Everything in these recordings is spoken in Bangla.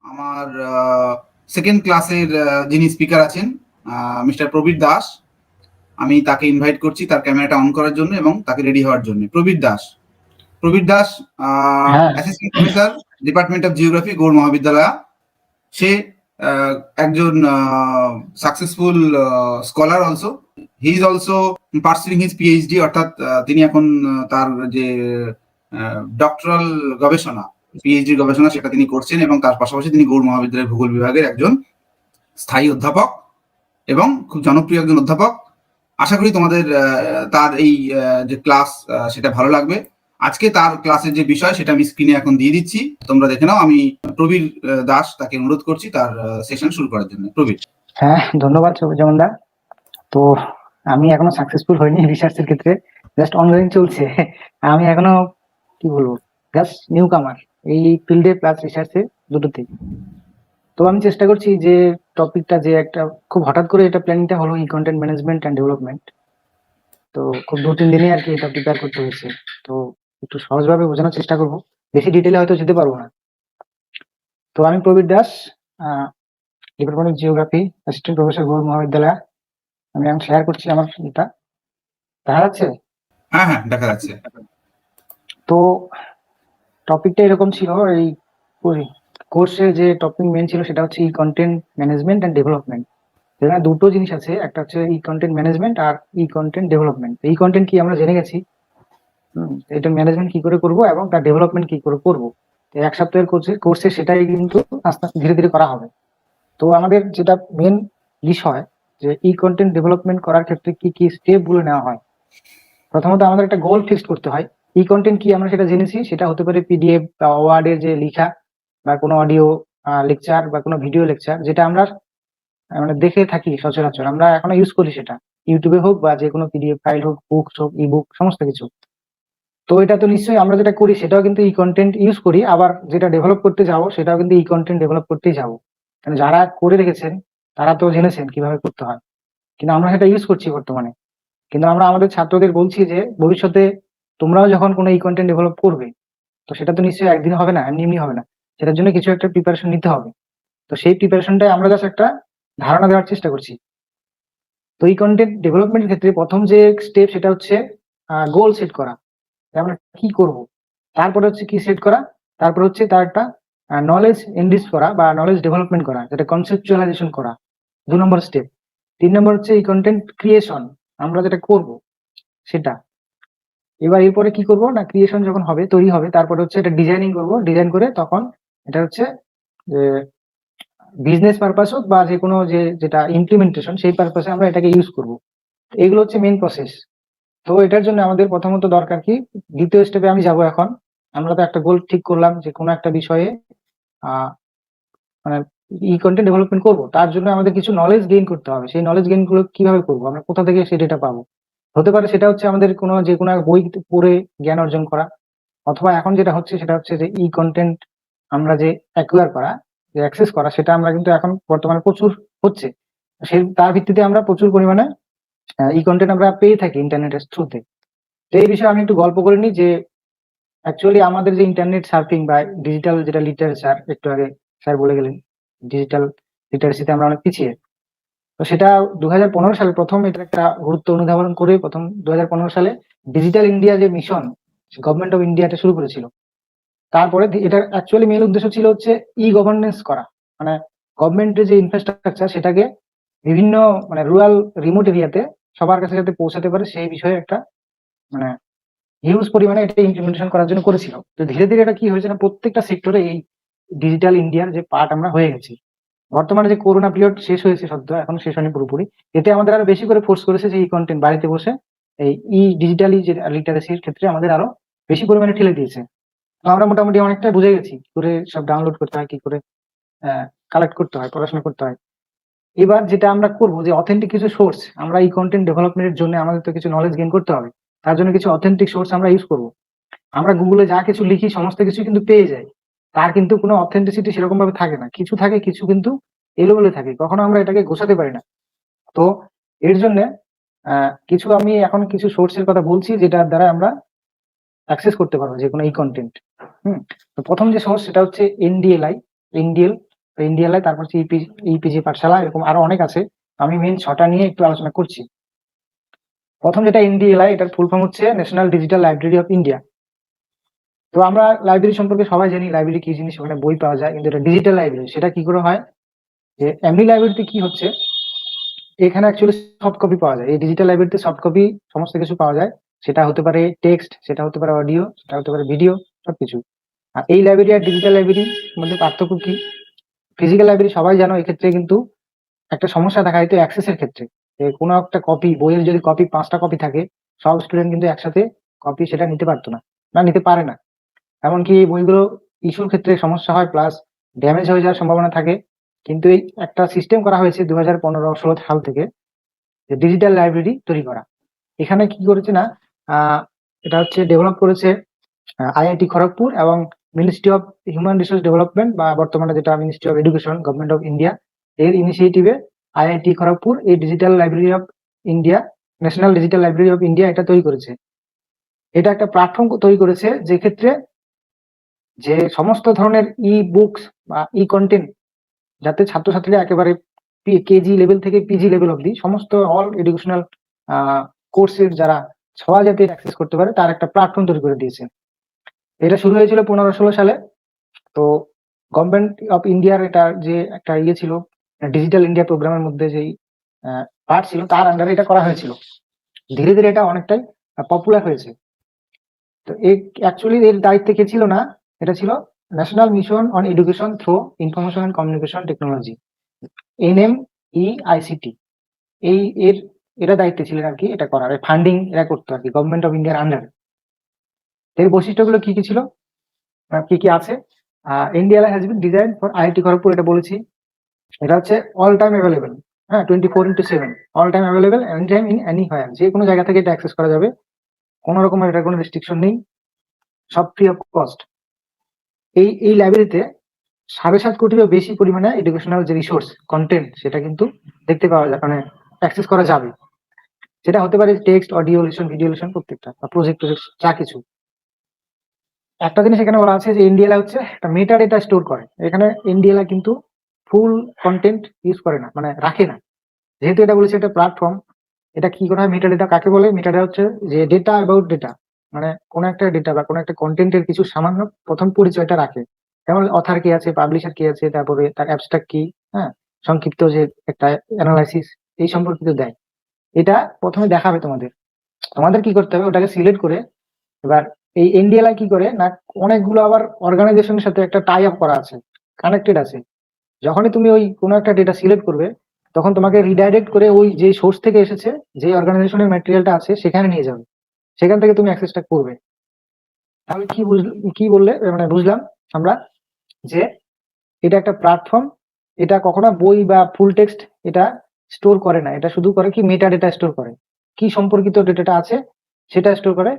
আমার সেকেন্ড ক্লাসের যিনি স্পিকার আছেন মিস্টার প্রবীর দাস, আমি তাকে ইনভাইট করছি তার ক্যামেরাটা অন করার জন্য এবং তাকে রেডি হওয়ার জন্য। প্রবীর দাস হ্যাঁ। Assistant professor, department of geography, Gour Mahavidyalaya. সে একজন successful scholar also. He is also pursuing his PhD, অর্থাৎ তিনি এখন তার যে ডক্টরাল গবেষণা, পিএইচডি গবেষণা সেটা তিনি করছেন এবং তার পাশাপাশি তিনি গৌড় মহাবিদ্যালয়ের ভূগোল বিভাগের একজন স্থায়ী অধ্যাপক এবং খুব জনপ্রিয় একজন অধ্যাপক। আশা করি তোমাদের তার এই যে ক্লাস সেটা ভালো লাগবে। আজকে তার ক্লাসের যে বিষয় সেটা আমি স্ক্রিনে এখন দিয়ে দিচ্ছি, তোমরা দেখে নাও। আমি প্রবীর দাস তাকে অনুরোধ করছি তার সেশন শুরু করার জন্য। প্রবীর। হ্যাঁ, ধন্যবাদ যেমনদা। তো আমি এখনো সাকসেসফুল হইনি রিসার্চের ক্ষেত্রে, জাস্ট অনগোয়িং চলছে। আমি এখনো কি বলবো, জাস্ট নিউ কামার এই ফিল্ডে প্লাস রিসার্চে দুটোতেই। তো আমি চেষ্টা করছি যে টপিকটা যে একটা খুব হঠাৎ করে এটা প্ল্যানিংটা হলো ই কন্টেন্ট ম্যানেজমেন্ট অ্যান্ড ডেভেলপমেন্ট। তো খুব 2-3 দিনে আর কি এটা প্রিপেয়ার করতে হয়েছে। তো একটু সহজভাবে বোঝানোর চেষ্টা করব, বেশি ডিটেলে হয়তো যেতে পারবো না। তো আমি Prabir Das, department of geography, assistant professor, Gour Mahavidyalaya. আমি এখন শেয়ার করছি আমার এটা, দেখা যাচ্ছে? হ্যাঁ হ্যাঁ, দেখা যাচ্ছে। তো টপিকটা এরকম ছিল, এই কোর্সে যে টপিক মেন ছিল সেটা হচ্ছে e content management and development. এখানে দুটো জিনিস আছে, একটা হচ্ছে ই কন্টেন্ট ম্যানেজমেন্ট আর ই কন্টেন্ট ডেভেলপমেন্ট। ই কন্টেন্ট কি আমরা জেনে গেছি, এটা ম্যানেজমেন্ট কি করে করব এবং তার ডেভেলপমেন্ট কি করে করব। এক সপ্তাহের কোর্সে সেটাই কিন্তু আস্তে আস্তে ধীরে ধীরে করা হবে। তো আমাদের যেটা মেন বিষয় যে ই কন্টেন্ট ডেভেলপমেন্ট করার ক্ষেত্রে কি কি স্টেপ গুলো নেওয়া হয়। প্রথমত আমাদের একটা গোল ফিক্সড করতে হয়। ই কন্টেন্ট কি আমরা সেটা জেনেছি, সেটা হতে পারে পিডিএফ বা ওয়ার্ডের যে লেখা বা কোনো অডিও লেকচার বা কোনো ভিডিও লেকচার, যেটা আমরা মানে দেখে থাকি সচরাচর, আমরা এখনো ইউজ করি, সেটা ইউটিউবে হোক বা যে কোনো পিডিএফ ফাইল হোক, বুকস হোক, ই বুক, সমস্ত কিছু। তো এটা তো নিশ্চয়ই আমরা যেটা করি সেটাও কিন্তু ই কন্টেন্ট ইউজ করি, আবার যেটা ডেভেলপ করতে যাবো সেটাও কিন্তু ই কন্টেন্ট ডেভেলপ করতেই যাবো। কারণ যারা করে রেখেছেন তারা তো জেনেছেন কিভাবে করতে হয়, কিন্তু আমরা সেটা ইউজ করছি বর্তমানে। কিন্তু আমরা আমাদের ছাত্রদের বলছি যে ভবিষ্যতে তোমরাও যখন কোনো ই কন্টেন্ট ডেভেলপ করবে, তো সেটা তো নিশ্চয়ই একদিন হবে না, এমনি এমনি হবে না, সেটার জন্য কিছু একটা প্রিপারেশন নিতে হবে। তো সেই প্রিপারেশনটাই আমরা জাস্ট একটা ধারণা দেওয়ার চেষ্টা করছি। তো ই কন্টেন্ট ডেভেলপমেন্টের ক্ষেত্রে প্রথম যে স্টেপ সেটা হচ্ছে গোল সেট করা, আমরা কি করব। তারপরে হচ্ছে কি সেট করা, তারপর হচ্ছে তার একটা নলেজ এনরিচ করা বা নলেজ ডেভেলপমেন্ট করা, যেটা কনসেপচুয়ালাইজেশন করা, 2 নম্বর স্টেপ। 3 নম্বর হচ্ছে এই কন্টেন্ট ক্রিয়েশন, আমরা যেটা করব সেটা। এবার এরপরে কি করব না, ক্রিয়েশন যখন হবে, তৈরি হবে, তারপরে হচ্ছে এটা ডিজাইনিং করব, ডিজাইন করে তখন এটা হচ্ছে যে বিজনেস পারপাস হোক বা যে কোনো যেটা ইমপ্লিমেন্টেশন, সেই পারপাসে আমরা এটাকে ইউজ করব। এগুলো হচ্ছে মেইন প্রসেস। তো এটার জন্য আমাদের প্রথমত দরকার কি, দ্বিতীয় স্টেপে আমি যাব এখন। আমরা তো একটা গোল ঠিক করলাম যে কোনো একটা বিষয়ে মানে ই কন্টেন্ট ডেভেলপমেন্ট করব, তার জন্য আমাদের কিছু নলেজ গেইন করতে হবে। সেই নলেজ গেইন গুলো কিভাবে করব, আমরা কোথা থেকে সেই ডেটা পাবো। হতে পারে সেটা হচ্ছে আমাদের যে কোনো বই পড়ে জ্ঞান অর্জন করা, অথবা এখন যেটা হচ্ছে সেটা হচ্ছে যে ই কন্টেন্ট আমরা যে অ্যাকুয়ার করা, যে অ্যাক্সেস করা, সেটা আমরা কিন্তু এখন বর্তমানে প্রচুর হচ্ছে। সেই তার ভিত্তিতে আমরা প্রচুর পরিমাণে ই কন্টেন্ট আমরা পেয়ে থাকি ইন্টারনেটের থ্রুতে। তো এই বিষয়ে আমি একটু গল্প করে নিই যে অ্যাকচুয়ালি আমাদের যে ইন্টারনেট সার্ফিং বা ডিজিটাল যেটা লিটারেচার, একটু আগে স্যার বলে গেলেন ডিজিটাল লিটারেসিতে আমরা অনেক পিছিয়ে। তো সেটা 2015 সালে প্রথম এটা একটা গুরুত্ব অনুধাবন করে প্রথম 2015 সালে ডিজিটাল ইন্ডিয়া যে মিশন গভর্নমেন্ট অফ ইন্ডিয়া এটা শুরু করেছিল। তারপরে এটা অ্যাকচুয়ালি মেইন উদ্দেশ্য ছিল হচ্ছে ই গভর্নেন্স করা, মানে গভর্নমেন্টের যে ইনফ্রাস্ট্রাকচার সেটাকে বিভিন্ন মানে রুরাল রিমোট এরিয়াতে সবার কাছে যাতে পৌঁছাতে পারে, সেই বিষয়ে একটা মানে হিউজ পরিমাণে এটা ইমপ্লিমেন্টেশন করার জন্য করেছিল। তো ধীরে ধীরে এটা কি হয়েছে না, প্রত্যেকটা সেক্টরে এই ডিজিটাল ইন্ডিয়ার যে পার্ট আমরা হয়ে গেছি। বর্তমানে যে করোনা পিরিয়ড শেষ হয়েছে সদ্য, এখনো শেষ হয়নি পুরোপুরি, এতে আমাদের আরো বেশি করে ফোর্স করেছে যে ই কন্টেন্ট বাড়িতে বসে এই ডিজিটালি যে লিটারেসির ক্ষেত্রে আমাদের আরো বেশি পরিমাণে ঠেলে দিয়েছে। তো আমরা মোটামুটি অনেকটা বুঝে গেছি কি করে সব ডাউনলোড করতে হয়, কি করে কালেক্ট করতে হয়, পড়াশোনা করতে হয়। এবার যেটা আমরা করবো যে অথেন্টিক কিছু সোর্স, আমরা এই কন্টেন্ট ডেভেলপমেন্টের জন্য আমাদের তো কিছু নলেজ গেইন করতে হবে, তার জন্য কিছু অথেন্টিক সোর্স আমরা ইউজ করবো। আমরা গুগলে যা কিছু লিখি সমস্ত কিছু কিন্তু পেয়ে যাই, তার কিন্তু কোনো অথেন্টিসিটি সেরকম ভাবে থাকে না, কিছু থাকে, কিছু কিন্তু এলোমেলো থাকে, কখনো আমরা এটাকে গোছাতে পারি না। তো এর জন্য কিছু আমি এখন কিছু সোর্সের কথা বলছি যেটার দ্বারা আমরা অ্যাক্সেস করতে পারবো যে কোনো ই কন্টেন্ট। তো প্রথম যে সোর্স সেটা হচ্ছে এনডিএলআই, ইন্ডিয়াল তো ইন্ডিয়ালায়, তারপর হচ্ছে ইপিজি পাঠশালা, এরকম আরো অনেক আছে। আমি মেন 6টা নিয়ে একটু আলোচনা করছি। প্রথম যেটা এনডিএলআই, এটার ফুল ফর্ম হচ্ছে national digital library of India. তো আমরা লাইব্রেরি সম্পর্কে সবাই জানি, লাইব্রেরি কি জিনিস, ওখানে বই পাওয়া যায়, কিন্তু এটা ডিজিটাল লাইব্রেরি। সেটা কি করে হয়, যে এমনি লাইব্রেরিতে কি হচ্ছে, এখানে অ্যাকচুয়ালি সফট কপি পাওয়া যায়। এই ডিজিটাল লাইব্রেরিতে সফট কপি সমস্ত কিছু পাওয়া যায়। সেটা হতে পারে টেক্সট, সেটা হতে পারে অডিও, সেটা হতে পারে ভিডিও, সবকিছু। আর এই লাইব্রেরি আর ডিজিটাল লাইব্রেরির মধ্যে পার্থক্য কি? ফিজিক্যাল লাইব্রেরি সবাই জানো, এক্ষেত্রে কিন্তু একটা সমস্যা দেখা যেত অ্যাক্সেসের ক্ষেত্রে। যে কোনো একটা কপি, বইয়ের যদি কপি 5টা কপি থাকে, সব স্টুডেন্ট কিন্তু একসাথে কপি সেটা নিতে পারতো না, না নিতে পারে না। এমনকি এই বইগুলো ইস্যুর ক্ষেত্রে সমস্যা হয়, প্লাস ড্যামেজ হয়ে যাওয়ার সম্ভাবনা থাকে। কিন্তু এই একটা সিস্টেম করা হয়েছে 2015-16 সাল থেকে, যে ডিজিটাল লাইব্রেরি তৈরি করা। এখানে কি করেছে না, এটা হচ্ছে ডেভেলপ করেছে আইআইটি খড়গপুর এবং ministry of human resource development, বা বর্তমানে যেটা ministry of education, government of India, এর ইনিশিয়েটিভে আইআইটি খড়গপুর এই digital library of India, national digital library of India, এটা তৈরি করেছে। এটা একটা প্ল্যাটফর্ম তৈরি করেছে, যে ক্ষেত্রে যে সমস্ত ধরনের ই বুকস বা ই কন্টেন্ট, যাতে ছাত্রছাত্রীরা একেবারে কেজি লেভেল থেকে পিজি লেভেল অব্দি সমস্ত অল এডুকেশনাল কোর্সের যারা সবাই যাতে অ্যাক্সেস করতে পারে, তার একটা প্ল্যাটফর্ম তৈরি করে দিয়েছে। এটা শুরু হয়েছিল 15-16 সালে। তো গভর্নমেন্ট অফ ইন্ডিয়ার এটা যে একটা ইয়ে ছিল, ডিজিটাল ইন্ডিয়া প্রোগ্রামের মধ্যে যেই পার্ট ছিল, তার আন্ডারে এটা করা হয়েছিল। ধীরে ধীরে এটা অনেকটাই পপুলার হয়েছে। তো এই অ্যাকচুয়ালি এর দায়িত্বে কে ছিল না, এটা ছিল national mission on education through information and communication technology, NMEICT। এই এরা দায়িত্বে ছিলেন আর কি এটা করার, ফান্ডিং এরা করতো আর কি, গভর্নমেন্ট অফ ইন্ডিয়ার আন্ডারে। এর বৈশিষ্ট্যগুলো কি কি ছিল, কি কি আছে? India has been design for IIT Kharagpur, এটা বলেছি। এটা হচ্ছে অল টাইম অ্যাভেলেবেল, হ্যাঁ, 24x7, all time available, any time in anywhere, যে কোনো জায়গা থেকে এটা অ্যাক্সেস করা যাবে, কোনো রকমের এটা কোনো রেস্ট্রিকশন নেই, সব ফ্রি অফ কস্ট। এই লাইব্রেরিতে 7.5 কোটিরও বেশি পরিমাণে এডুকেশনাল যে রিসোর্স কন্টেন্ট, সেটা কিন্তু দেখতে পাওয়া যায়, মানে অ্যাক্সেস করা যাবে। সেটা হতে পারে text, audio lesson, video lesson, প্রত্যেকটা, বা প্রজেক্ট যা কিছু। একটা জিনিস এখানে বলা আছে যে এনডিএলআই হচ্ছে একটা মেটা ডেটা স্টোর করে। এখানে এনডিএলআই কিন্তু ফুল কন্টেন্ট ইউজ করে না, মানে রাখে না। যেহেতু এটা বলেছে একটা প্ল্যাটফর্ম, এটা কি করা হয়, মেটা ডেটা কাকে বলে? মেটা ডেটা হচ্ছে যে ডেটা অ্যাবাউট ডেটা, মানে কোন একটা ডেটা বা কোন একটা কন্টেন্টের কিছু সামান্য প্রথম পরিচয়টা রাখে। যেমন অথার কি আছে, পাবলিশার কি আছে, তারপরে তার অ্যাবস্ট্রাক্ট কি, হ্যাঁ, সংক্ষিপ্ত যে একটা অ্যানালাইসিস, এই সম্পর্কিত দেয়। এটা প্রথমে দেখাবে তোমাদের। তোমাদের কি করতে হবে, ওটাকে সিলেক্ট করে, এবার এই এনডিএলআই কি করে না, অনেকগুলো আবার অর্গানাইজেশনের সাথে একটা টাই আপ করা আছে, কানেক্টেড আছে। যখনই তুমি ওই কোনো একটা ডেটা সিলেক্ট করবে, তখন তোমাকে রিডাইরেক্ট করে ওই যে সোর্স থেকে এসেছে, যে অর্গানাইজেশনের ম্যাটেরিয়ালটা আছে, সেখানে নিয়ে যাবে। সেখান থেকে তুমি অ্যাক্সেসটা করবে। তাহলে কি বললে, মানে বুঝলাম আমরা, যে এটা একটা প্ল্যাটফর্ম। এটা কখনো বই বা ফুল টেক্সট এটা স্টোর করে না, এটা শুধু করে কি, মেটা ডেটা স্টোর করে, কি সম্পর্কিত ডেটাটা আছে সেটা স্টোর করে।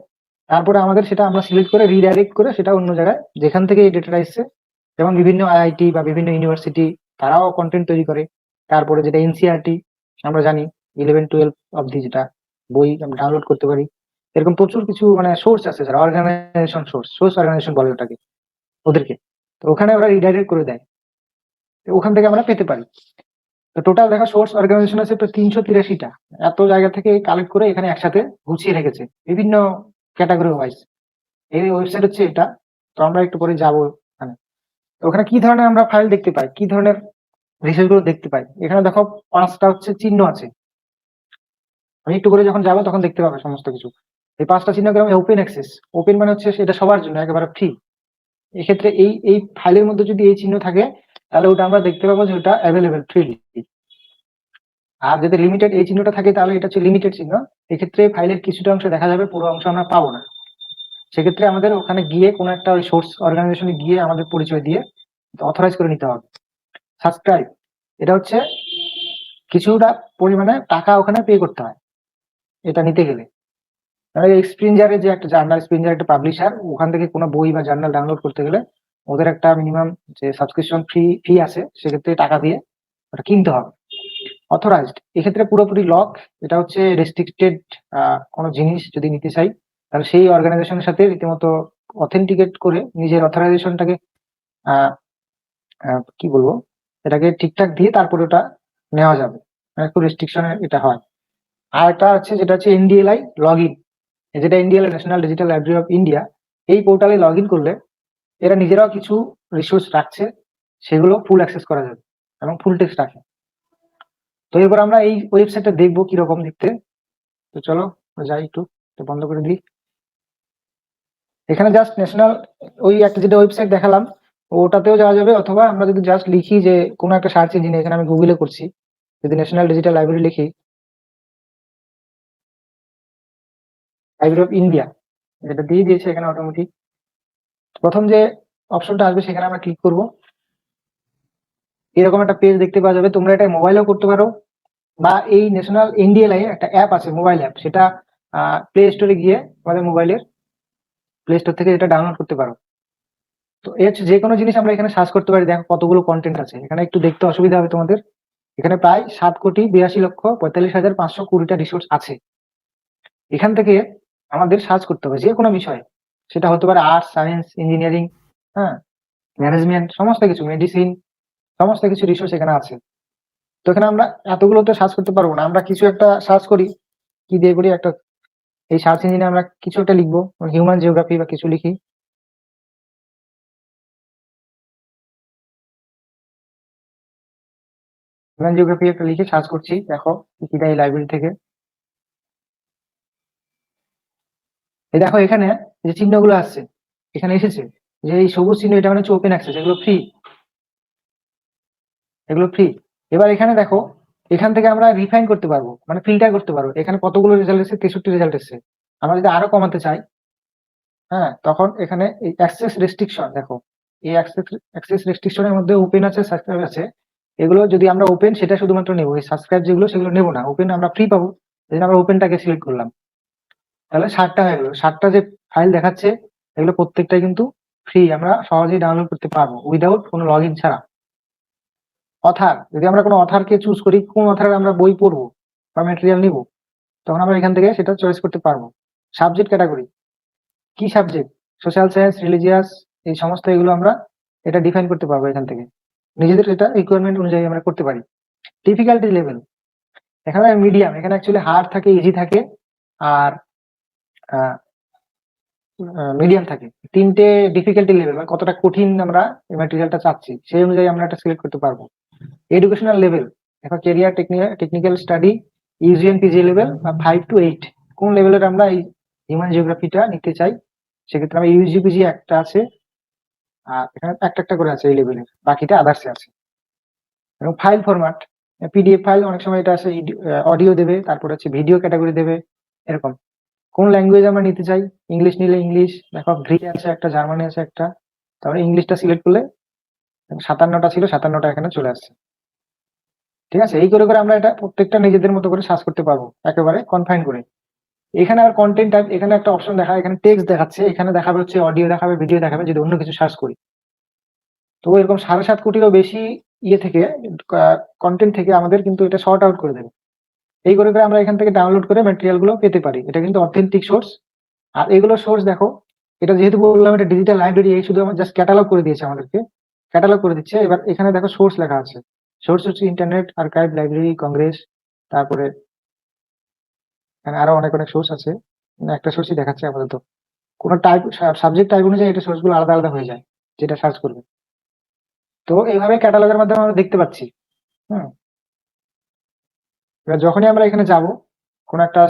তারপরে আমাদের সেটা আমরা সিলেক্ট করে রিডাইরেক্ট করে সেটা অন্য জায়গায়, যেখান থেকে এই ডেটাটা এসছে। যেমন বিভিন্ন আইআইটি বা বিভিন্ন ইউনিভার্সিটি, তারাও কন্টেন্ট তৈরি করে। তারপরে যেটা এনসিআরটি, আমরা জানি 11-12 অব্দি যেটা বই আমরা ডাউনলোড করতে পারি। এরকম প্রচুর কিছু মানে সোর্স আছে, যারা অর্গানাইজেশন, সোর্স অর্গানাইজেশন বলে ওটাকে, ওদেরকে। তো ওখানে ওরা রিডাইরেক্ট করে দেয়, তো ওখান থেকে আমরা পেতে পারি। তো টোটাল দেখা সোর্স অর্গানাইজেশন আছে প্রায় 383টা। এত জায়গা থেকে কালেক্ট করে এখানে একসাথে গুছিয়ে রেখেছে বিভিন্ন ক্যাটাগরি ওয়াইজ। এই ওয়েবসাইট হচ্ছে এটা। তো আমরা একটু পরে যাবো ওখানে। তো ওখানে কি ধরনের আমরা ফাইল দেখতে পাই, কি ধরনের রিসোর্স গুলো দেখতে পাই, এখানে দেখো 5টা হচ্ছে চিহ্ন আছে। আমি একটু করে যখন যাবো তখন দেখতে পাবে সমস্ত কিছু। এই 5টা চিহ্নকে আমি ওপেন অ্যাক্সেস, ওপেন মানে হচ্ছে এটা সবার জন্য একেবারে ফ্রি। এক্ষেত্রে এই ফাইলের মধ্যে যদি এই চিহ্ন থাকে, তাহলে ওটা আমরা দেখতে পাবো যে ওটা অ্যাভেলেবেল ফ্রিলি। আর যদি লিমিটেড এই চিহ্নটা থাকে, তাহলে এটা হচ্ছে লিমিটেড চিহ্ন। এক্ষেত্রে ফাইলের কিছুটা অংশ দেখা যাবে, পুরো অংশ আমরা পাবো না। সেক্ষেত্রে আমাদের ওখানে গিয়ে কোনো একটা ওই সোর্স অর্গানাইজেশনে গিয়ে আমাদের পরিচয় দিয়ে অথরাইজ করে নিতে হবে। সাবস্ক্রাইব, এটা হচ্ছে কিছুটা পরিমাণে টাকা ওখানে পে করতে হয় এটা নিতে গেলে। স্প্রিঞ্জারে যে একটা জার্নাল, স্প্রিঞ্জার একটা পাবলিশার, ওখান থেকে কোনো বই বা জার্নাল ডাউনলোড করতে গেলে ওদের একটা মিনিমাম যে সাবস্ক্রিপশন ফি আছে, সেক্ষেত্রে টাকা দিয়ে ওটা কিনতে হবে। অথরাইজড, এক্ষেত্রে পুরোপুরি লক। এটা হচ্ছে রেস্ট্রিক্টেড কোনো জিনিস যদি নিতে চাই, তাহলে সেই অর্গানাইজেশনের সাথে রীতিমতো অথেন্টিকেট করে নিজের অথরাইজেশনটাকে কি বলবো, এটাকে ঠিকঠাক দিয়ে তারপরে ওটা নেওয়া যাবে, মানে একটু রেস্ট্রিকশনের এটা হয়। আর একটা আছে যেটা হচ্ছে এনডিএলআই লগ ইন, যেটা NDLI national digital library of India, এই পোর্টালে লগ ইন করলে এরা নিজেরাও কিছু রিসোর্স রাখছে, সেগুলো ফুল অ্যাক্সেস করা যাবে এবং ফুল টেক্সট রাখে। তো এবার আমরা এই ওয়েবসাইটটা দেখবো কিরকম দেখতে। তো চলো যাই একটু, তো বন্ধ করে দিই। এখানে জাস্ট ন্যাশনাল ওই একটা যেটা ওয়েবসাইট দেখালাম ওটাতেও যাওয়া যাবে, অথবা আমরা যদি জাস্ট লিখি যে কোনো একটা সার্চ ইঞ্জিনে, এখানে আমি গুগলে করছি, যদি ন্যাশনাল ডিজিটাল লাইব্রেরি লিখি, লাইব্রেরি অফ ইন্ডিয়া, যেটা দিয়ে দিয়েছে এখানে অটোমেটিক। প্রথম যে অপশনটা আসবে সেখানে আমরা ক্লিক করব, এরকম একটা পেজ দেখতে পাওয়া যাবে। তোমরা এটা মোবাইলেও করতে পারো, বা এই ন্যাশনাল এনডিএলআই একটা অ্যাপ আছে, মোবাইল অ্যাপ, সেটা প্লে স্টোরে গিয়ে আমাদের মোবাইলের প্লে স্টোর থেকে এটা ডাউনলোড করতে পারো। তো এই হচ্ছে যে কোনো জিনিস আমরা এখানে সার্চ করতে পারি। দেখো কতগুলো কন্টেন্ট আছে এখানে, একটু দেখতে অসুবিধা হবে তোমাদের। এখানে প্রায় 7,82,45,520টা রিসোর্স আছে। এখান থেকে আমাদের সার্চ করতে হবে যে কোনো বিষয়ে, সেটা হতে পারে আর্টস, সায়েন্স, ইঞ্জিনিয়ারিং, হ্যাঁ, ম্যানেজমেন্ট, সমস্ত কিছু, মেডিসিন, সমস্ত কিছু রিসোর্স এখানে আছে। তো এখানে আমরা এতগুলো তো সার্চ করতে পারবো না, আমরা কিছু একটা সার্চ করি। কি দিয়ে করি? একটা এই সার্চ ইঞ্জিনে আমরা কিছু একটা লিখবো, হিউম্যান জিওগ্রাফি বা কিছু লিখি। হিউম্যান জিওগ্রাফি একটা লিখে সার্চ করছি, দেখো কি দেয় লাইব্রেরি থেকে। এই দেখো এখানে যে চিহ্নগুলো আসছে, এখানে এসেছে যে এই সবুজ চিহ্ন, এটা মানে হচ্ছে ওপেন অ্যাক্সেস, এগুলো ফ্রি, এগুলো ফ্রি। এবার এখানে দেখো, এখান থেকে আমরা রিফাইন করতে পারবো, মানে ফিল্টার করতে পারবো। এখানে কতগুলো রেজাল্ট এসেছে? 63 রেজাল্ট এসেছে। আমরা যদি আরো কমাতে চাই, হ্যাঁ, তখন এখানে এই অ্যাক্সেস রেস্ট্রিকশন, দেখো এই অ্যাক্সেস রেস্ট্রিকশনের মধ্যে ওপেন আছে, সাবস্ক্রাইব আছে। এগুলো যদি আমরা ওপেন, সেটা শুধুমাত্র নেবো, এই সাবস্ক্রাইব যেগুলো সেগুলো নেবো না। ওপেন আমরা ফ্রি পাবো, এই জন্য আমরা ওপেনটাকে সিলেক্ট করলাম। তাহলে 60টা হয়ে গেল। 60টা যে ফাইল দেখাচ্ছে এগুলো প্রত্যেকটাই কিন্তু ফ্রি, আমরা সহজেই ডাউনলোড করতে পারবো উইদাউট কোনো লগ ইন ছাড়া। অথার, যদি আমরা কোনো অথারকে চুজ করি, কোন অথারের আমরা বই পড়বো বা ম্যাটেরিয়াল নিব, তখন আমরা এখান থেকে সেটা চয়েস করতে পারবো। সাবজেক্ট ক্যাটাগরি, কি সাবজেক্ট, সোশ্যাল সায়েন্স, রিলিজিয়াস, এই সমস্ত এগুলো আমরা এটা ডিফাইন করতে পারবো এখান থেকে, নিজেদের এটা রিকোয়ারমেন্ট অনুযায়ী আমরা করতে পারি। ডিফিকাল্টি লেভেল, এখানে মিডিয়াম, এখানে অ্যাকচুয়ালি হার্ড থাকে, ইজি থাকে, আর মিডিয়াম থাকে। তিনটে ডিফিকাল্টি লেভেল, মানে কতটা কঠিন আমরা এই ম্যাটেরিয়ালটা চাচ্ছি সেই অনুযায়ী আমরা এটা সিলেক্ট করতে পারবো। এডুকেশনাল লেভেল, দেখো career, technical study, UG and PG level, 5 to 8, কোন লেভেলের আমরা এই হিউম্যান জিওগ্রাফিটা নিতে চাই। সেক্ষেত্রে আমরা ইউজি পিজি একটা আছে, আর এখানে একটা একটা করে আছে এই লেভেলের, বাকিটা আদার্সে আছে। এবং ফাইল ফরম্যাট, পিডিএফ ফাইল, অনেক সময় এটা আছে, অডিও দেবে, তারপর হচ্ছে ভিডিও ক্যাটাগরি দেবে, এরকম। কোন ল্যাঙ্গুয়েজ আমরা নিতে চাই, ইংলিশ নিলে ইংলিশ, দেখো গ্রিক আছে একটা, জার্মানি আছে একটা, তারপরে ইংলিশটা সিলেক্ট করলে 57টা ছিল, 57টা এখানে চলে আসছে। ঠিক আছে, এই করে করে আমরা এটা প্রত্যেকটা নিজেদের মতো করে সার্চ করতে পারবো, একেবারে কনফাইন করে। এখানে আর কন্টেন্ট টাইপ, এখানে একটা অপশন দেখায়, এখানে টেক্সট দেখাচ্ছে, এখানে দেখাবে হচ্ছে অডিও দেখাবে, ভিডিও দেখাবে, যদি অন্য কিছু সার্চ করি। তো এরকম 7.5 কোটিরও বেশি ইয়ে থেকে, কন্টেন্ট থেকে আমাদের কিন্তু এটা শর্ট আউট করে দেবে। এই করে করে আমরা এখান থেকে ডাউনলোড করে ম্যাটেরিয়াল গুলো পেতে পারি। এটা কিন্তু অথেন্টিক সোর্স। আর এগুলো সোর্স দেখো, এটা যেহেতু বললাম এটা ডিজিটাল লাইব্রেরি, এই শুধু আমার জাস্ট ক্যাটালগ করে দিয়েছে আমাদেরকে, ক্যাটালগ করে দিচ্ছে। এবার এখানে দেখো সোর্স লেখা আছে, সোর্স হচ্ছে ইন্টারনেট আর্কাইভ, লাইব্রেরি, কংগ্রেস, তারপরে এখানে আরো অনেক অনেক সোর্স আছে, একটা সোর্সই দেখাচ্ছে আপাতত। কোনো টাইপ, সাবজেক্ট টাইপ অনুযায়ী এটা সোর্স গুলো আলাদা আলাদা হয়ে যায়, যেটা সার্চ করবে। তো এইভাবে ক্যাটালগের মাধ্যমে আমরা দেখতে পাচ্ছি। হুম, এবার যখনই আমরা এখানে যাব, কোনো একটা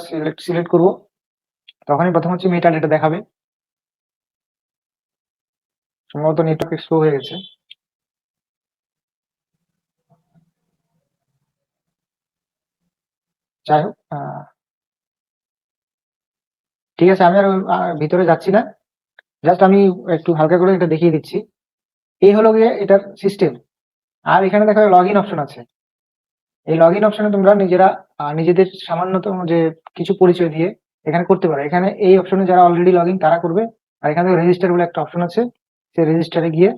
সিলেক্ট করব, তখনই প্রথম হচ্ছে মেটা ডেটা দেখাবে। সম্ভবত নেটওয়ার্ক স্লো হয়ে গেছে। যাই হোক, ঠিক আছে, আমি আর ভিতরে যাচ্ছি না, জাস্ট আমি একটু হালকা করে এটা দেখিয়ে দিচ্ছি। এই হলো গিয়ে এটার সিস্টেম। আর এখানে দেখো লগ ইন অপশন আছে। এই লগ ইন অপশনে তোমরা নিজেরা নিজেদের সামান্যতম যে কিছু পরিচয় দিয়ে এখানে করতে পারো। এখানে এই অপশনে যারা অলরেডি লগ ইন তারা করবে। আর এখানে রেজিস্টার বলে একটা অপশন আছে, সেই রেজিস্টারে গিয়ে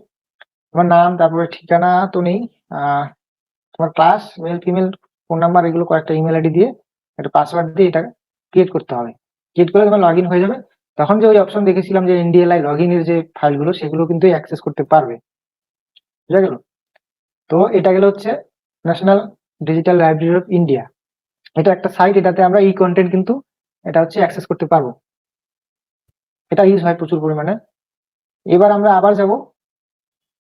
তোমার নাম, তারপরে ঠিকানা তো নেই, তোমার class, male female, phone number, এগুলো কয়েকটা ইমেল আইডি দিয়ে একটা পাসওয়ার্ড দিয়ে এটা ক্রিয়েট করতে হবে। ক্রিয়েট করলে তোমার লগ ইন হয়ে যাবে। তখন যে ওই অপশন দেখেছিলাম যে এনডিএলআই লগ ইনের যে ফাইলগুলো, সেগুলো কিন্তু অ্যাক্সেস করতে পারবে। বুঝা গেল? তো এটা গেল হচ্ছে national digital library of India. এটা একটা সাইট, এটাতে আমরা ই কন্টেন্ট কিন্তু এটা হচ্ছে অ্যাক্সেস করতে পারবো, এটা ইউজ হয় প্রচুর পরিমাণে। এবার আমরা আবার যাব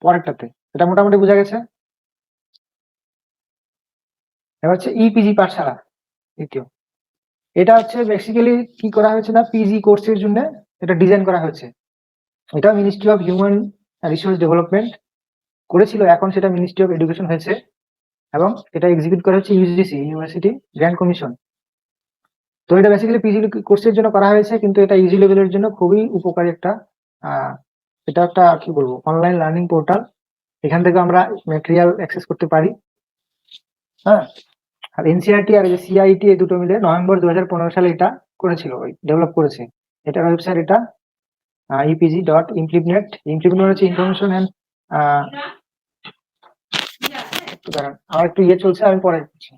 পরেরটাতে, এটা মোটামুটি বোঝা গেছে। এবার হচ্ছে ইপিজি পাঠশালা দ্বিতীয়। এটা হচ্ছে বেসিক্যালি কি করা হয়েছে না, পিজি কোর্সের জন্য এটা ডিজাইন করা হয়েছে। এটা ministry of human resource development করেছিল, এখন সেটা মিনিস্ট্রি অফ এডুকেশন হয়েছে, এবং এটা এক্সিকিউট করা হচ্ছে ইউজিসি, ইউনিভার্সিটি গ্র্যান্ড কমিশন। তো এটা বেসিক্যালি পিজি কোর্সের জন্য করা হয়েছে, কিন্তু এটা ইজি লেভেলের জন্য খুবই উপকারী একটা এটা একটা কি বলবো অনলাইন লার্নিং পোর্টাল। এখান থেকে আমরা ম্যাটেরিয়াল অ্যাক্সেস করতে পারি। হ্যাঁ, আর এনসিআরটি আর সিআইটি এই দুটো মিলে নভেম্বর 2015 সালে এটা করেছিল, ডেভেলপ করেছে। এটার ওয়েবসাইট এটা epg.implenet। ইমপ্লিমেন্ট হচ্ছে ইনফরমেশন এন্ড আমার একটু ইয়ে চলছে, আমি পরে দিচ্ছি।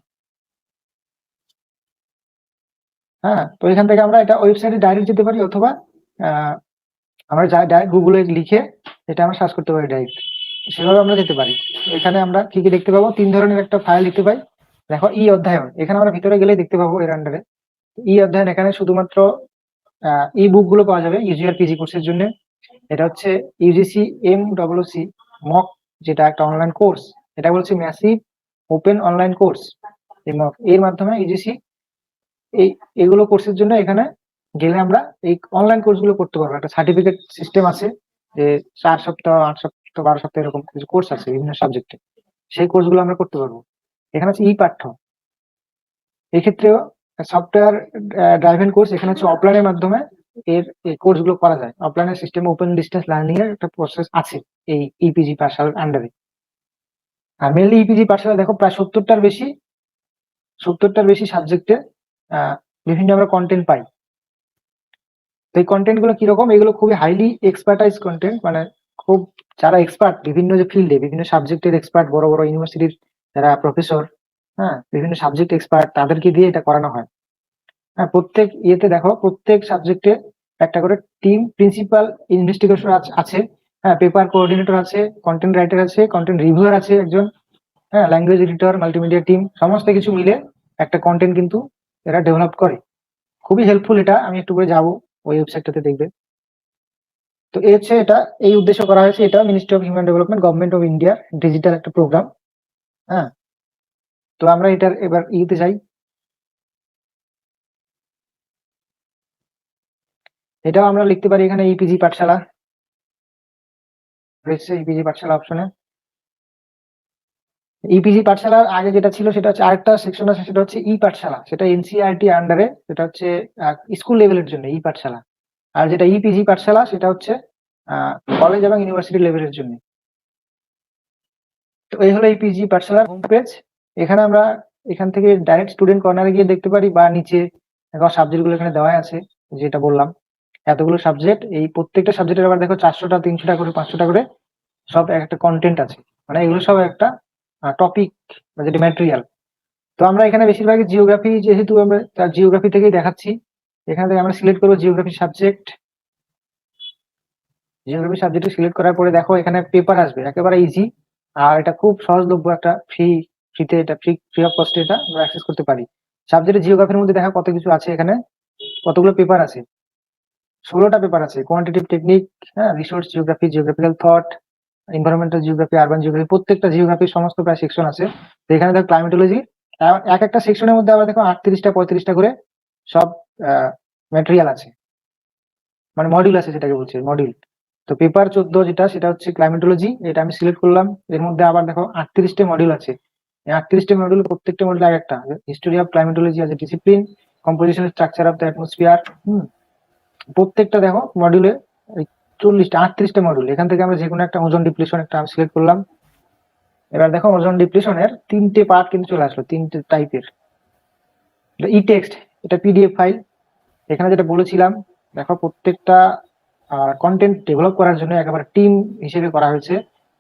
হ্যাঁ, তো এখান থেকে আমরা এটা ওয়েবসাইটে ডাইরেক্ট যেতে পারি, অথবা আমরা ডাইরেক্ট গুগলে লিখে এটা আমরা সার্চ করতে পারি ডাইরেক্ট, সেভাবে আমরা যেতে পারি। এখানে আমরা কি কি দেখতে পাবো, 3 ধরনের একটা ফাইল দেখতে পাই। দেখো ই অধ্যয়ন, এখানে আমরা ভিতরে গেলে দেখতে পাবো এর আন্ডারে ই অধ্যয়ন। এখানে শুধুমাত্র ই বুক গুলো পাওয়া যাবে ইউজিআর পিজি কোর্সের জন্য। এটা হচ্ছে ইউজিসি MWC মক, যেটা একটা অনলাইন কোর্স। এটা বলছে ম্যাসিভ ওপেন অনলাইন কোর্স। এই মক এর মাধ্যমে ইউজিসি এইগুলো কোর্সের জন্য এখানে গেলে আমরা এই অনলাইন কোর্সগুলো করতে পারবো। একটা সার্টিফিকেট সিস্টেম আছে, যে 4 সপ্তাহ 8 সপ্তাহ 12 সপ্তাহ এরকম কিছু কোর্স আছে বিভিন্ন সাবজেক্টে, সেই কোর্সগুলো আমরা করতে পারবো। এখানে আছে ই পাঠ্য, এক্ষেত্রেও সফটওয়্যার ড্রাইভেন কোর্স। এখানে হচ্ছে অফলাইনের মাধ্যমে এই কোর্সগুলো করা যায়। অফলাইনের সিস্টেম ওপেন ডিস্টেন্স লার্নিং এর একটা প্রসেস আছে এই ইপিজি পাঠশালার আন্ডারে। আর মেনলি ইপিজি পাঠশালা দেখো প্রায় 70টার বেশি সাবজেক্টে বিভিন্ন আমরা কন্টেন্ট পাই। তো এই কন্টেন্ট গুলো কিরকম, এগুলো খুবই হাইলি এক্সপার্টাইজ কন্টেন্ট, মানে খুব যারা এক্সপার্ট বিভিন্ন যে ফিল্ডে বিভিন্ন সাবজেক্টের এক্সপার্ট, বড় বড় ইউনিভার্সিটির যারা প্রফেসর, হ্যাঁ বিভিন্ন সাবজেক্ট এক্সপার্ট, তাদেরকে দিয়ে এটা করানো হয়। হ্যাঁ, প্রত্যেক ইয়েতে দেখো প্রত্যেক সাবজেক্টে একটা করে টিম প্রিন্সিপাল ইনভেস্টিগেশন আছে। হ্যাঁ, পেপার কোঅর্ডিনেটর আছে, কন্টেন্ট রাইটার আছে, কন্টেন্ট রিভিউয়ার আছে একজন, হ্যাঁ ল্যাঙ্গুয়েজ এডিটর, মাল্টিমিডিয়া টিম, সমস্ত কিছু মিলে একটা কন্টেন্ট কিন্তু এরা ডেভেলপ করে। খুবই হেল্পফুল এটা, আমি একটু করে যাবো ওই ওয়েবসাইটটাতে দেখবে। তো এই হচ্ছে এটা, এই উদ্দেশ্য করা হয়েছে। এটা ministry of human development, government of India digital একটা প্রোগ্রাম। হ্যাঁ, তো আমরা এটার এবার ইতে যাই। এটাও আমরা লিখতে পারি এখানে ইপিজি পাঠশালা রয়েছে, ইপিজি পাঠশালা অপশনে। ইপিজি পাঠশালার আগে যেটা ছিল সেটা হচ্ছে আরেকটা সেকশন আছে, সেটা হচ্ছে ই পাঠশালা। সেটা এনসিআরটি আন্ডারে, সেটা হচ্ছে স্কুল লেভেলের জন্য ই পাঠশালা। আর যেটা ইপিজি পাঠশালা সেটা হচ্ছে কলেজ এবং ইউনিভার্সিটি লেভেলের জন্য। তো এই হলো ইপিজি পাঠশালার হোম পেজ। এখানে আমরা এখান থেকে ডাইরেক্ট স্টুডেন্ট কর্নারে গিয়ে দেখতে পারি, বা নিচে দেখো সাবজেক্ট গুলো এখানে দেওয়া আছে, যেটা বললাম এতগুলো সাবজেক্ট। এই প্রত্যেকটা সাবজেক্টের আবার দেখো 400টা 300টা করে 500টা করে সব একটা কন্টেন্ট আছে, মানে এগুলো সব একটা টপিক বা যেটা ম্যাটেরিয়াল। তো আমরা এখানে বেশিরভাগই জিওগ্রাফি, যেহেতু আমরা জিওগ্রাফি থেকেই দেখাচ্ছি, এখান থেকে আমরা সিলেক্ট করবো geography subject. Geography subject select করার পরে দেখো এখানে পেপার আসবে, একেবারে ইজি। আর এটা খুব সহজলভ্য, একটা ফ্রিতে এটা ফ্রি অফ কস্টে এটা আমরা অ্যাক্সেস করতে পারি। সাবজেক্ট জিওগ্রাফির মধ্যে দেখা কত কিছু আছে, এখানে কতগুলো পেপার আছে, 16টা পেপার আছে। কোয়ান্টিটেটিভ টেকনিক, হ্যাঁ, resource geography, geographical thought, environmental geography, urban geography, প্রত্যেকটা জিওগ্রাফির সমস্ত প্রায় সেকশন আছে। তো এখানে দেখো ক্লাইমেটোলজি, এক একটা সেকশনের মধ্যে আবার দেখো 38টা 35টা করে সব ম্যাটেরিয়াল আছে, মানে মডিউল আছে, যেটাকে বলছে মডিউল। তো পেপার 14 যেটা, সেটা হচ্ছে ক্লাইমেটোলজি, এটা আমি সিলেক্ট করলাম। এর মধ্যে আবার দেখো 38টা মডিউল আছে। এই 38টা মডিউল, প্রত্যেকটা মডিউল এক একটা। হিস্টোরি অফ ক্লাইমেটোলজি আছে, discipline, composition structure of the atmosphere. প্রত্যেকটা দেখো মডিউলে 40টা 38টা মডিউল। এখান থেকে আমরা যে কোনো একটা ওজোন ডিপ্লিশন একটা আমি সিলেক্ট করলাম। এবার দেখো ওজোন ডিপ্লিশনের 3টে পার্ট কিন্তু চলে আসলো, 3টে টাইপের। ই টেক্সট, এটা পিডিএফ ফাইল। এখানে যেটা বলেছিলাম, দেখো প্রত্যেকটা কন্টেন্ট ডেভেলপ করার জন্য একেবারে টিম হিসেবে করা হয়েছে।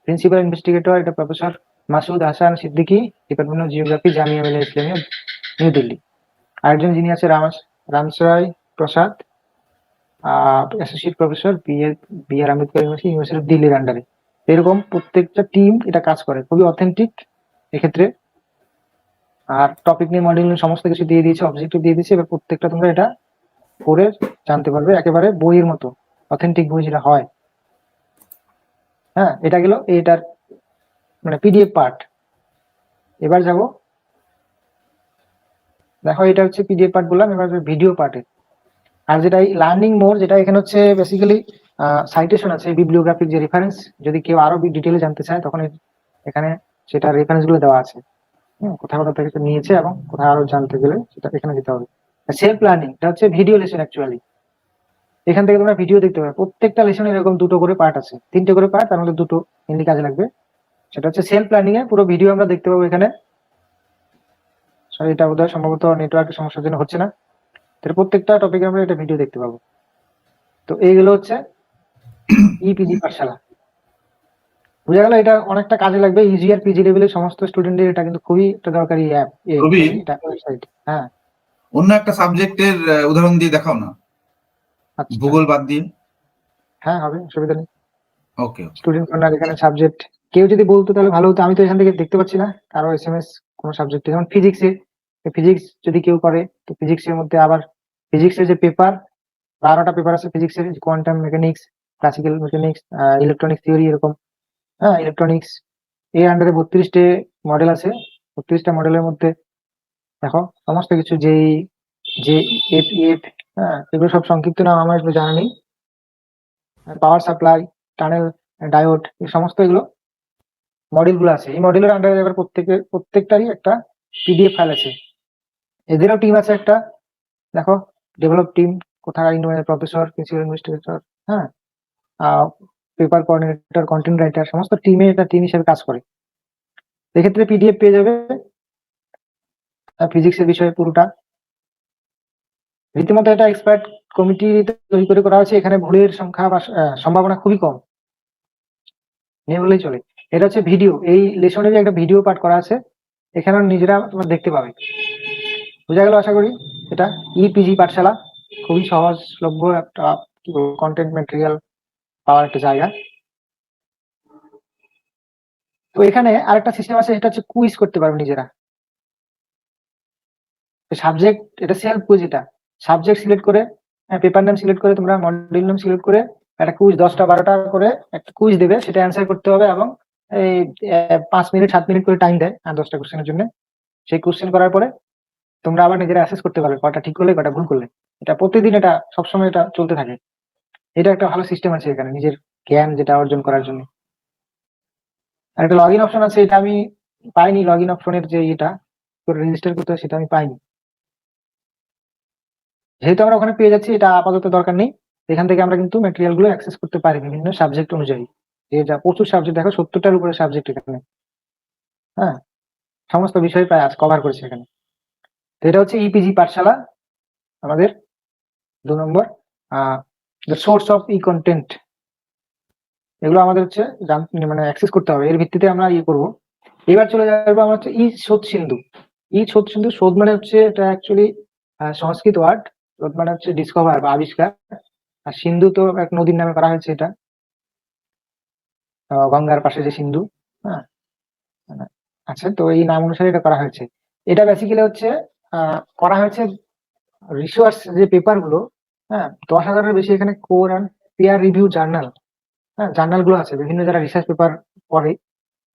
প্রিন্সিপাল ইনভেস্টিগেটর এটা professor Masud Hasan Siddiqui, department of geography, Jamia Millia Islamia, New Delhi. আরেকজন যিনি আছে Ramsai Prasad, associate professor B R Ambedkar university of দিল্লির আন্ডারে। এরকম প্রত্যেকটা টিম এটা কাজ করে, খুবই অথেন্টিক এক্ষেত্রে। আর টপিক নিয়ে মডিউল নিয়ে সমস্ত কিছু দিয়ে দিয়েছে, অবজেক্টিভ দিয়ে দিয়েছে। এবার প্রত্যেকটা তোমরা এটা পড়ে জানতে পারবে একেবারে বইয়ের মতো, অথেন্টিক বই যেটা হয়। হ্যাঁ, এটা গেল এটার মানে পিডিএফ পার্ট। এবার যাব, দেখো এটা হচ্ছে পিডিএফ পার্ট বললাম, এবার ভিডিও পার্টে। আর যেটা লার্নিং মোর, যেটা এখানে হচ্ছে বেসিক্যালি সাইটেশন আছে, বিবলিওগ্রাফিক যে রেফারেন্স, যদি কেউ আরো ডিটেলে জানতে চায় তখন এখানে সেটা রেফারেন্স গুলো দেওয়া আছে। কোথাও কোথাও থেকে নিয়েছে এবং কোথাও আরো জানতে গেলে সেটা এখানে দিতে হবে। সেলফ লার্নিং, এটা হচ্ছে ভিডিও লেসন অ্যাকচুয়ালি। এখান থেকে তোমরা ভিডিও দেখতে পাবে। প্রত্যেকটা লেসনে এরকম 2টো করে পার্ট আছে, 3টে করে পার্ট, তার মধ্যে 2টো মেনলি কাজে লাগবে। সেটা হচ্ছে সেলফ লার্নিং এ পুরো ভিডিও আমরা দেখতে পাবো এখানে। এটা বোধহয় সম্ভবত নেটওয়ার্কের সমস্যার জন্য হচ্ছে না। প্রত্যেকটা টপিকে আমরা এটা ভিডিও দেখতে পাবো। তো এইগুলো হচ্ছে ইপিজি পাঠশালা। বুঝা গেল, এটা অনেকটা কাজে লাগবে। ইজি আর পিজি লেভেলের সমস্ত স্টুডেন্টদের এটা কিন্তু খুবই একটা দরকারি অ্যাপ, রবি, এটা ওয়েবসাইট। হ্যাঁ, অন্য একটা সাবজেক্টের উদাহরণ দিয়ে দেখাও না, আচ্ছা, ভূগোল বাদ দিয়ে। হ্যাঁ হবে, অসুবিধা নেই। ওকে। স্টুডেন্ট কর্নার এখানে সাবজেক্ট কেউ যদি বলতো তাহলে ভালো হতো। আমি তো এখান থেকে দেখতে পাচ্ছি না কারো এসএমএস কোনো সাবজেক্টে। যেমন ফিজিক্স যদি কেউ করে, তো ফিজিক্সের মধ্যে আবার ফিজিক্সের যে পেপার, 12টা পেপার আছে ফিজিক্সের, quantum mechanics, classical mechanics, electronics theory, এরকম। হ্যাঁ, ইলেকট্রনিক্স এর আন্ডারে 32টে মডেল আছে। 32টা মডেলের মধ্যে দেখো সমস্ত কিছু, যে এফ, হ্যাঁ, এগুলো সব সংক্ষিপ্ত নাম আমার এগুলো জানা নেই। পাওয়ার সাপ্লাই, টানেল, ডায়োড, এই সমস্ত এগুলো মডেল গুলো আছে। এই মডেলের আন্ডারে এবার প্রত্যেকটারই একটা পিডিএফ ফাইল আছে। এদেরও টিম আছে একটা, দেখো ডেভেলপ টিম, কোথায় প্রফেসর, প্রিন্সিপাল ইনভেস্টিগেটর, হ্যাঁ, পেপার কোঅর্ডিনেটর, কন্টেন্ট রাইটার, সমস্ত টিমে এটা টিম হিসেবে কাজ করে। এক্ষেত্রে পিডিএফ পেয়ে যাবে ফিজিক্সের বিষয়ে পুরোটা। রীতিমতো এটা এক্সপার্ট কমিটি তৈরি করে করা হয়েছে। এখানে ভুলের সংখ্যা বা সম্ভাবনা খুবই কম, নেই বললেই চলে। এটা হচ্ছে ভিডিও, এই লেসনেরই একটা ভিডিও পার্ট করা আছে, এখানে নিজেরা তোমরা দেখতে পাবে। বোঝা গেল আশা করি। এটা ইপিজি পাঠশালা, খুবই সহজলভ্য একটা কন্টেন্ট ম্যাটেরিয়াল পাওয়ার একটা জায়গা। তো এখানে আরেকটা সিস্টেম আছে, এটা হচ্ছে কুইজ করতে পারবে নিজেরা। সাবজেক্ট, এটা সেলফ কুইজ। এটা সাবজেক্ট সিলেক্ট করে, পেপার নাম সিলেক্ট করে, তোমরা মডিউল নাম সিলেক্ট করে একটা কুইজ 10টা 12টা করে একটা কুইজ দেবে, সেটা অ্যান্সার করতে হবে। এবং এই 5 মিনিট 7 মিনিট করে টাইম দেয় 10টা কোশ্চেনের জন্য। সেই কোশ্চেন করার পরে তোমরা আবার নিজেরা অ্যাসেস করতে পারবে কটা ঠিক করলে কটা ভুল করলে। এটা প্রতিদিন, এটা সবসময় এটা চলতে থাকে। এটা একটা ভালো সিস্টেম আছে এখানে নিজের জ্ঞান যেটা অর্জন করার জন্য। আর একটা লগ ইন অপশন আছে, এটা আমি পাইনি। লগ ইন অপশনের যে এটা করে রেজিস্টার করতে হয় সেটা আমি পাইনি। যেহেতু আমরা ওখানে পেয়ে যাচ্ছি, এটা আপাতত দরকার নেই। এখান থেকে আমরা কিন্তু ম্যাটেরিয়াল গুলো অ্যাক্সেস করতে পারি বিভিন্ন সাবজেক্ট অনুযায়ী। যা প্রচুর সাবজেক্ট, দেখো 70টার উপরে সাবজেক্ট এখানে। হ্যাঁ, সমস্ত বিষয় প্রায় আজ কভার করেছে এখানে। তো এটা হচ্ছে ইপিজি পাঠশালা আমাদের 2 নম্বর, the source of e content. এগুলো আমাদের হচ্ছে মানে অ্যাক্সেস করতে হবে, এর ভিত্তিতে আমরা ইয়ে করবো। এবার চলে যাবো আমরা হচ্ছে ই শোধ সিন্ধু। শোধ মানে হচ্ছে এটা অ্যাকচুয়ালি সংস্কৃত ওয়ার্ড। শোধ মানে হচ্ছে ডিসকভার বা আবিষ্কার। আর সিন্ধু তো এক নদীর নামে করা হয়েছে এটা, গঙ্গার পাশে যে সিন্ধু। হ্যাঁ, আচ্ছা, তো এই নাম অনুসারে এটা করা হয়েছে। এটা বেসিক্যালি হচ্ছে করা হয়েছে রিসার্চ যে পেপার গুলো, হ্যাঁ, 10,000-এর বেশি এখানে core and peer review journal, হ্যাঁ, জার্নাল গুলো আছে বিভিন্ন যারা রিসার্চ পেপার পড়ে।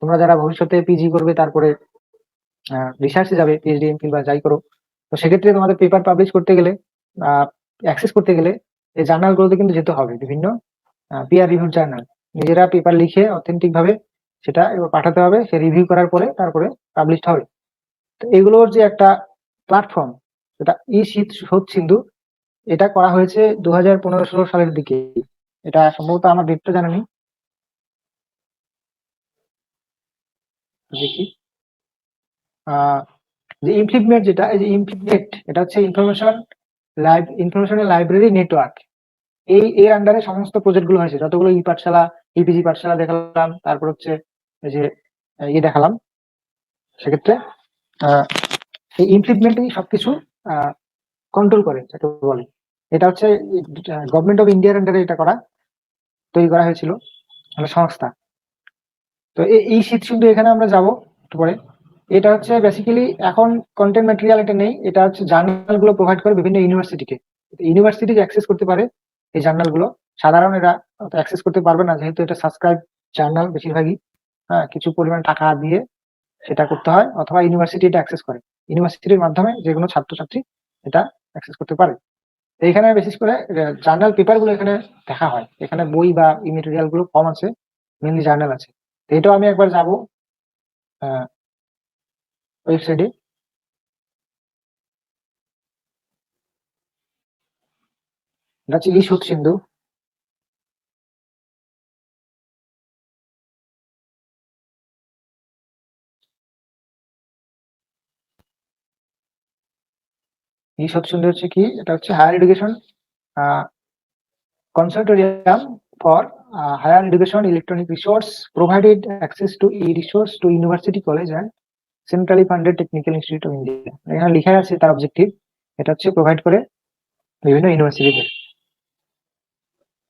তোমরা যারা ভবিষ্যতে পিজি করবে, তারপরে রিসার্চে যাবে, পিএইচডি এমফিল বা যাই করো, তো সেক্ষেত্রে তোমাদের পেপার পাবলিশ করতে গেলে, অ্যাক্সেস করতে গেলে এই জার্নাল গুলোতে কিন্তু যেতে হবে। বিভিন্ন পিয়ার রিভিউ জার্নাল, নিজেরা পেপার লিখে অথেন্টিক ভাবে সেটা এবার পাঠাতে হবে, সে রিভিউ করার পরে তারপরে পাবলিশ হবে। তো এগুলোর যে একটা প্ল্যাটফর্ম, সেটা ই শোধ সিন্ধু, এটা করা হয়েছে 2015-16 সালের দিকে। এটা সম্ভবত আমার ডেটটা জানা নেই, দেখি। যে ইমপ্লিমেন্ট, যেটা এই যে ইমপ্লিমেন্ট, এটা হচ্ছে ইনফরমেশনের লাইব্রেরি নেটওয়ার্ক। এর আন্ডারে সমস্ত প্রজেক্ট গুলো হয়েছে, যতগুলো ই পাঠশালা, ইপিজি পাঠশালা দেখালাম, তারপর হচ্ছে এই যে ইয়ে দেখালাম। সেক্ষেত্রে এই ইমপ্লিমেন্টই সবকিছু কন্ট্রোল করে যাকে বলে। এটা হচ্ছে গভর্নমেন্ট অফ ইন্ডিয়ার আন্ডারে এটা তৈরি করা হয়েছিল, মানে সংস্থা। তো এই শীত সিন্ধু এখানে আমরা যাব একটু পরে। এটা হচ্ছে বেসিক্যালি এখন কন্টেন্ট ম্যাটেরিয়াল এটা নেই, এটা হচ্ছে জার্নাল গুলো প্রোভাইড করে বিভিন্ন ইউনিভার্সিটিকে। ইউনিভার্সিটি অ্যাক্সেস করতে পারে এই জার্নাল গুলো, সাধারণ এরা অ্যাক্সেস করতে পারবে না, যেহেতু এটা সাবস্ক্রাইব জার্নাল বেশিরভাগই। হ্যাঁ, কিছু পরিমাণ টাকা দিয়ে সেটা করতে হয়, অথবা ইউনিভার্সিটি এটা অ্যাক্সেস করে। ইউনিভার্সিটির মাধ্যমে যে কোনো ছাত্রছাত্রী এটা অ্যাক্সেস করতে পারে। তো এখানে বিশেষ করে জার্নাল পেপার গুলো এখানে দেখা হয়, এখানে বই বা ই মেটেরিয়াল গুলো কম আছে, মেনলি জার্নাল আছে। তো এটাও আমি একবার যাবো ওয়েবসাইটে। এটা হচ্ছে ইস্যুট সিন্ধু। ইস্যুট সিন্ধু হচ্ছে কি, এটা হচ্ছে higher education consortium for higher education electronic resource provided access to e-resource to university college and centrally funded technical institute of India। এখানে লেখা আছে তার অবজেক্টিভ, এটা হচ্ছে প্রোভাইড করে বিভিন্ন ইউনিভার্সিটিতে।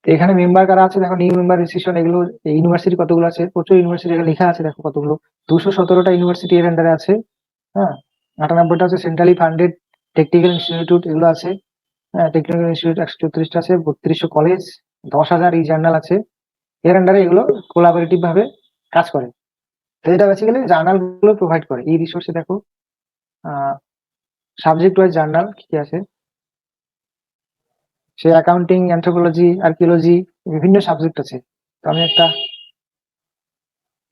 এখানে মেম্বার কারা আছে দেখো, নিউ মেম্বার রেজিস্ট্রেশন, এগুলো ইউনিভার্সিটি কতগুলো আছে, প্রচুর ইউনিভার্সিটি এখানে লেখা আছে দেখো কতগুলো, 217টা ইউনিভার্সিটি এর আন্ডারে আছে। হ্যাঁ, 98টা হচ্ছে সেন্ট্রালি ফান্ডেড টেকনিক্যাল ইনস্টিটিউট, এগুলো আছে। হ্যাঁ, টেকনিক্যাল ইনস্টিটিউট 134টা আছে, 3200 কলেজ, 10,000 ই জার্নাল আছে এর আন্ডারে, এগুলো কোলাবোরেটিভ ভাবে কাজ করে। তো এটা বেসিক্যালি জার্নাল গুলো প্রোভাইড করে। এই রিসোর্সে দেখো সাবজেক্ট ওয়াইজ জার্নাল কি কি আছে, সে অ্যাকাউন্টিং, অ্যানথ্রোপোলজি, আর্কিওলজি, বিভিন্ন সাবজেক্ট আছে। তো আমি একটা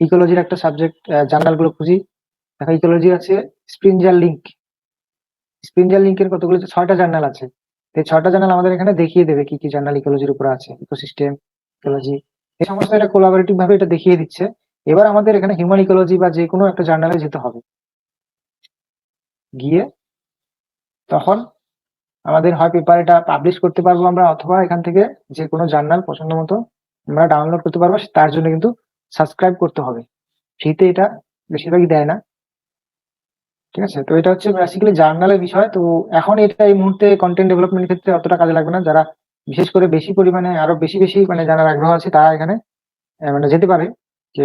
ইকোলজির একটা সাবজেক্ট জার্নাল গুলো খুঁজি। দেখো ইকোলজি আছে স্প্রিঞ্জার লিঙ্ক, স্প্রিঞ্জার লিঙ্কের কতগুলো 6টা জার্নাল আছে। এই 6টা জার্নাল আমাদের এখানে দেখিয়ে দেবে কি কি জার্নাল ইকোলজির উপর আছে, ইকোসিস্টেম ইকোলজি, এই সমস্ত এটা কোলাবোরেটিভ ভাবে এটা দেখিয়ে দিচ্ছে। এবার আমাদের এখানে হিউম্যান ইকোলজি বা যে কোনো একটা জার্নালে যেতে হবে, গিয়ে তখন আমাদের হয় পেপার এটা পাবলিশ করতে পারবো আমরা, অথবা এখান থেকে যে কোনো জার্নাল পছন্দ মতো আমরা ডাউনলোড করতে পারবো। তার জন্য কিন্তু সাবস্ক্রাইব করতে হবে, ফ্রিতে এটা বেশিরভাগই দেয় না। ঠিক আছে, তো এটা হচ্ছে বেসিক্যালি জার্নালের বিষয়। তো এখন এটা এই মুহূর্তে কন্টেন্ট ডেভেলপমেন্ট ক্ষেত্রে অতটা কাজে লাগবে না। যারা বিশেষ করে বেশি পরিমাণে আরো বেশি বেশি মানে জানার আগ্রহ আছে, তারা এখানে মানে যেতে পারে, যে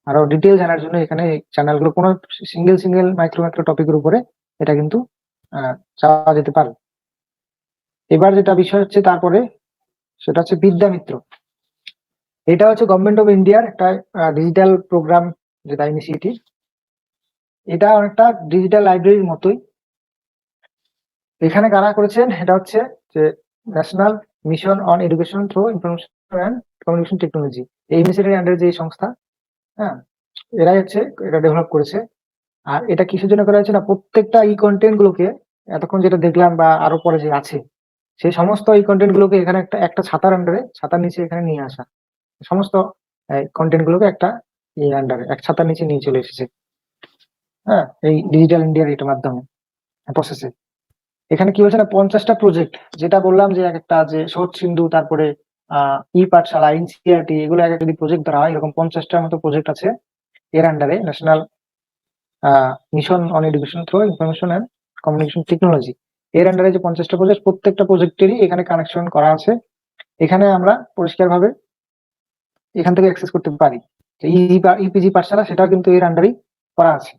আরো ডিটেল জানার জন্য এখানে চ্যানেল গুলো কোনো সিঙ্গেল সিঙ্গেল মাইক্রো মাইক্রো টপিকের উপরে এটা কিন্তু চাওয়া যেতে পারে। এবার যেটা বিষয় হচ্ছে তারপরে, সেটা হচ্ছে বিদ্যামিত্র। এটা হচ্ছে গভর্নমেন্ট অফ ইন্ডিয়ার একটা ডিজিটাল প্রোগ্রাম, যেটা ইনিশিয়েটিভ। এটা অনেকটা ডিজিটাল লাইব্রেরির মতোই। এখানে কারা করেছেন, এটা হচ্ছে যে national mission on education through information and communication technology, এই মিশনের আন্ডারে যে সংস্থা, হ্যাঁ, এরাই হচ্ছে এটা ডেভেলপ করেছে। আর এটা কিসের জন্য করা হয়েছে না, প্রত্যেকটা ই কন্টেন্ট গুলোকে এতক্ষণ যেটা দেখলাম বা আরো পরে যে আছে, সেই সমস্ত ই কন্টেন্ট গুলোকে এখানে একটা একটা ছাতার আন্ডারে, ছাতার নিচে এখানে নিয়ে আসা, সমস্ত কন্টেন্ট গুলোকে একটা আন্ডারে এক ছাতার নিচে নিয়ে চলে এসেছে। হ্যাঁ, এই ডিজিটাল ইন্ডিয়ার এটার মাধ্যমে প্রসেসে। এখানে কি হচ্ছে না, 50টা প্রজেক্ট, যেটা বললাম যে এক একটা যে স্রোত সিন্ধু, তারপরে ই পাঠশালা, এনসিআরটি, এগুলো এক একটা যদি প্রজেক্ট ধরা হয়, এরকম 50টার মতো প্রজেক্ট আছে এর আন্ডারে, national mission on education through information and communication technology, এর আন্ডারে যে 50টা প্রজেক্ট, প্রত্যেকটা প্রজেক্টেরই এখানে কানেকশন করা আছে। এখানে আমরা পরিষ্কারভাবে এখান থেকে অ্যাক্সেস করতে পারি। ইপিজি পাঠশালা, সেটাও কিন্তু এর আন্ডারেই করা আছে।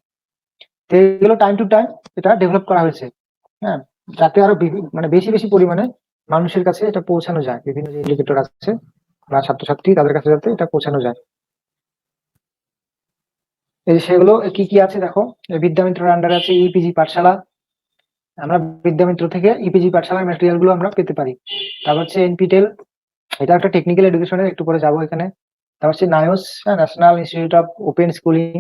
তো এগুলো টাইম টু টাইম এটা ডেভেলপ করা হয়েছে। হ্যাঁ, যাতে আরো মানে বেশি বেশি পরিমাণে মানুষের কাছে এটা পৌঁছানো যায়, বিভিন্ন যে এডুকেটর আছে বা ছাত্রছাত্রী, তাদের কাছে যাতে এটা পৌঁছানো যায়। এই সেগুলো কি কি আছে দেখো, বিদ্যামিত্রের আন্ডারে আছে ইপিজি পাঠশালা। আমরা বিদ্যামিত্র থেকে ইপিজি পাঠশালার ম্যাটেরিয়াল গুলো আমরা পেতে পারি। তারপর হচ্ছে এনপিটেল, এটা একটা টেকনিক্যাল এডুকেশনের, একটু পরে যাবো এখানে। তারপর হচ্ছে NIOS, national institute of open schooling,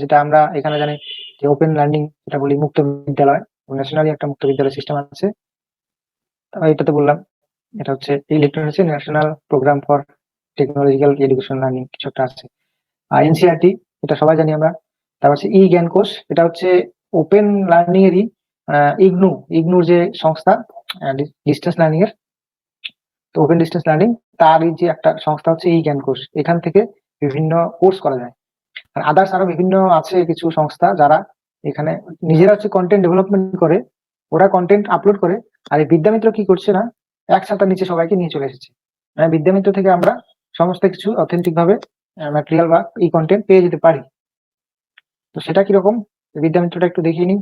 যেটা আমরা এখানে জানি যে ওপেন লার্নিং, যেটা বলি মুক্ত বিদ্যালয়, ন্যাশনালি একটা মুক্ত বিদ্যালয় সিস্টেম আছে। এটাতে বললাম, এটা হচ্ছে electronics national programme for technological education learning, কিছু একটা আছে। আর এনসিআরটি, এটা সবাই জানি আমরা। তারপর হচ্ছে ই জ্ঞান কোষ, এটা হচ্ছে ওপেন লার্নিং এরই ইগনুর যে সংস্থা, ডিস্টেন্স লার্নিং এর, তো ওপেন ডিস্টেন্স লার্নিং, তারই যে একটা সংস্থা হচ্ছে ই জ্ঞান কোষ, এখান থেকে বিভিন্ন কোর্স করা যায়। আর আদার্স আরো বিভিন্ন আছে কিছু সংস্থা, যারা এখানে নিজেরা হচ্ছে কন্টেন্ট ডেভেলপমেন্ট করে, ওরা কন্টেন্ট আপলোড করে। আর এই বিদ্যামিত্র কি করছে না, এক ছাতার নিচে সবাইকে নিয়ে চলে এসেছে। মানে বিদ্যামিত্র থেকে আমরা সমস্ত কিছু অথেন্টিক ভাবে ম্যাটেরিয়াল বা এই কন্টেন্ট পেয়ে যেতে পারি। তো সেটা কিরকম বিদ্যামিত্রটা একটু দেখিয়ে নিন।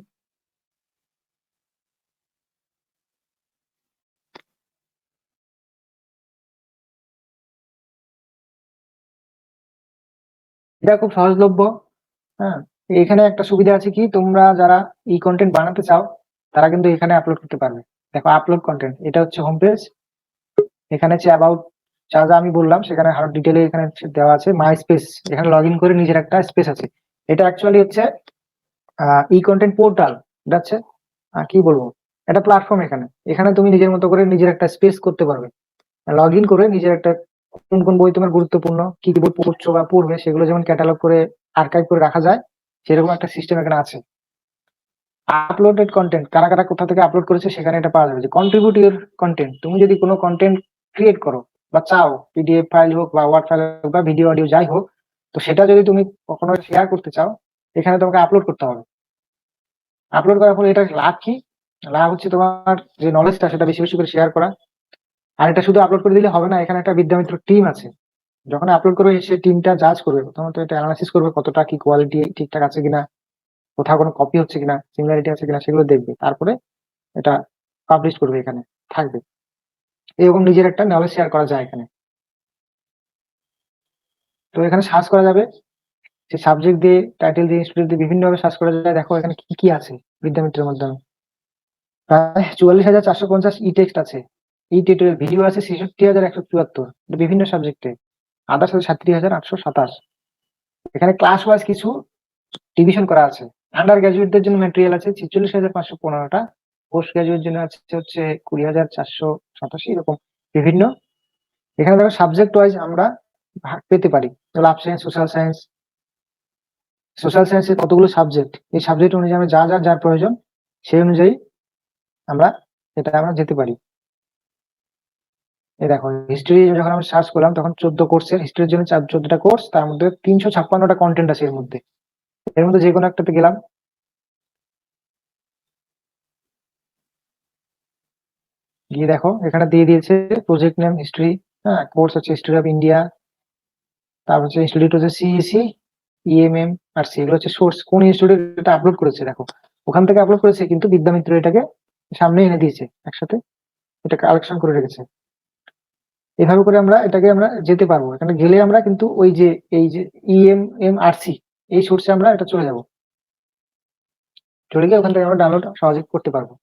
এটা খুব সহজলভ্য। হ্যাঁ, এখানে একটা সুবিধা আছে কি, তোমরা যারা এই কন্টেন্ট বানাতে চাও তারা কিন্তু এখানে আপলোড করতে পারবে। দেখো আপলোড কন্টেন্ট, এটা হচ্ছে হোম পেজ। এখানে হচ্ছে অ্যাবাউট, যা যা আমি বললাম সেখানে আরো ডিটেলে এখানে দেওয়া আছে। মাই স্পেস, এখানে লগ ইন করে নিজের একটা স্পেস আছে। এটা অ্যাকচুয়ালি হচ্ছে ই কন্টেন্ট পোর্টাল। এটা হচ্ছে কি বলবো, একটা প্ল্যাটফর্ম। এখানে এখানে তুমি নিজের মতো করে নিজের একটা স্পেস করতে পারবে, লগ ইন করে নিজের একটা কোন কোন বই তোমার গুরুত্বপূর্ণ, কি কি বই পড়ছো বা পড়বে সেগুলো যেমন ক্যাটালগ করে আর্কাইভ করে রাখা যায়, সেরকম একটা সিস্টেম এখানে আছে। আপলোডেড কন্টেন্ট, কারা কারা কোথা থেকে আপলোড করেছে সেখানে এটা পাওয়া যাবে। যে কন্ট্রিবিউট ইউর কন্টেন্ট, তুমি যদি কোনো কন্টেন্ট ক্রিয়েট করো বা চাও, পিডিএফ ফাইল হোক বা ওয়ার্ড ফাইল হোক বা ভিডিও অডিও যাই হোক, তো সেটা যদি তুমি কখনো শেয়ার করতে চাও, এখানে তোমাকে আপলোড করতে হবে। আপলোড করার ফলে এটা লাভ কি, লাভ হচ্ছে তোমার যে নলেজটা সেটা বেশি বেশি করে শেয়ার করা। আর এটা শুধু আপলোড করে দিলে হবে না, এখানে একটা বিদ্যামিত্র টিম আছে। যখন আপলোড করবে সেই টিমটা জাজ করবে, প্রথমত এটা অ্যানালাইসিস করবে কতটা কি কোয়ালিটি ঠিকঠাক আছে কিনা, কোথাও কোনো কপি হচ্ছে কিনা, সিমিলারিটি আছে কিনা সেগুলো দেখবে, তারপরে এটা পাবলিশ করবে, এখানে থাকবে। এরকম নিজের একটা নলেজ শেয়ার করা যায় এখানে। তো এখানে সার্চ করা যাবে, যে সাবজেক্ট দিয়ে, টাইটেল দিয়ে, ইনস্টিটিউট দিয়ে বিভিন্ন ভাবে সার্চ করা যায়। দেখো এখানে কি কি আছে বিদ্যামিত্রের মাধ্যমে। প্রায় 44,450 ই টেক্সট আছে, এই টিউটোরিয়াল ভিডিও আছে 66,174, বিভিন্ন সাবজেক্টে। আদার্স আছে 37,827। এখানে ক্লাস ওয়াইজ কিছু ডিভিশন করা আছে। আন্ডার গ্রাজুয়েটদের জন্য ম্যাটেরিয়াল আছে 46,515টা, পোস্ট গ্রাজুয়েট জন্য আছে হচ্ছে 20,487, এরকম বিভিন্ন। এখানে দেখো সাবজেক্ট ওয়াইজ আমরা ভাগ পেতে পারি। লাভ সায়েন্স, সোশ্যাল সায়েন্স, সোশ্যাল সায়েন্সের কতগুলো সাবজেক্ট, এই সাবজেক্ট অনুযায়ী আমরা যার প্রয়োজন সেই অনুযায়ী আমরা আমরা যেতে পারি। এই দেখো হিস্ট্রি যখন আমরা সার্চ করলাম তখন 14 কোর্সের, হিস্ট্রির জন্য 14টা কোর্স, তার মধ্যে 356টা কন্টেন্ট আছে এর মধ্যে যে কোনো একটাতে গেলাম, গিয়ে দেখো এখানে দিয়ে দিয়েছে প্রজেক্ট নেম হিস্ট্রি। হ্যাঁ, কোর্স হচ্ছে হিস্ট্রি অফ ইন্ডিয়া, তারপর হচ্ছে ইনস্টিটিউট হচ্ছে সিইসি, ইএমএম আর সি, এগুলো হচ্ছে সোর্স, কোন ইনস্টিটিউট এটা আপলোড করেছে। দেখো ওখান থেকে আপলোড করেছে, কিন্তু বিদ্যামিত্র এটাকে সামনে এনে দিয়েছে একসাথে, এটা কালেকশন করে রেখেছে। এভাবে করে আমরা যেতে পারবো। এখানে গেলে আমরা কিন্তু ওই যে এই যে ইএমএমআরসি এই সোর্সে আমরা এটা চলে যাব, চলে গিয়ে ওখান থেকে আমরা ডাউনলোড সহজে করতে পারবো।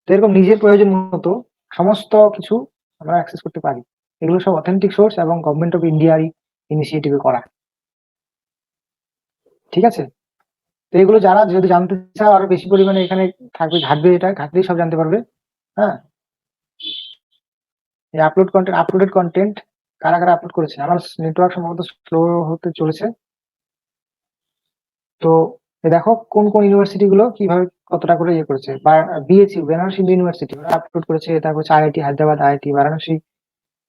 তো এরকম নিজের প্রয়োজন মতো সমস্ত কিছু আমরা অ্যাক্সেস করতে পারি। এগুলো সব অথেন্টিক সোর্স এবং গভর্নমেন্ট অফ ইন্ডিয়ার ইনিশিয়েটিভে করা। ঠিক আছে, তো এগুলো যারা যদি জানতে চাও আরো বেশি পরিমাণে এখানে থাকবে, ঘাটবে, এটা ঘাটলেই সব জানতে পারবে। হ্যাঁ, এই আপলোডেড কন্টেন্ট কারা কারা আপলোড করেছে। আমার নেটওয়ার্ক সম্ভবত স্লো হতে চলেছে। তো দেখো কোন কোন ইউনিভার্সিটি গুলো কিভাবে কতটা করে ইয়ে করেছে। বা বিএসইউ, বেনারস হিন্দু ইউনিভার্সিটি, ওরা আপলোড করেছে। তারপর হচ্ছে আইআইটি হায়দ্রাবাদ, আইআইটি বারাণসী।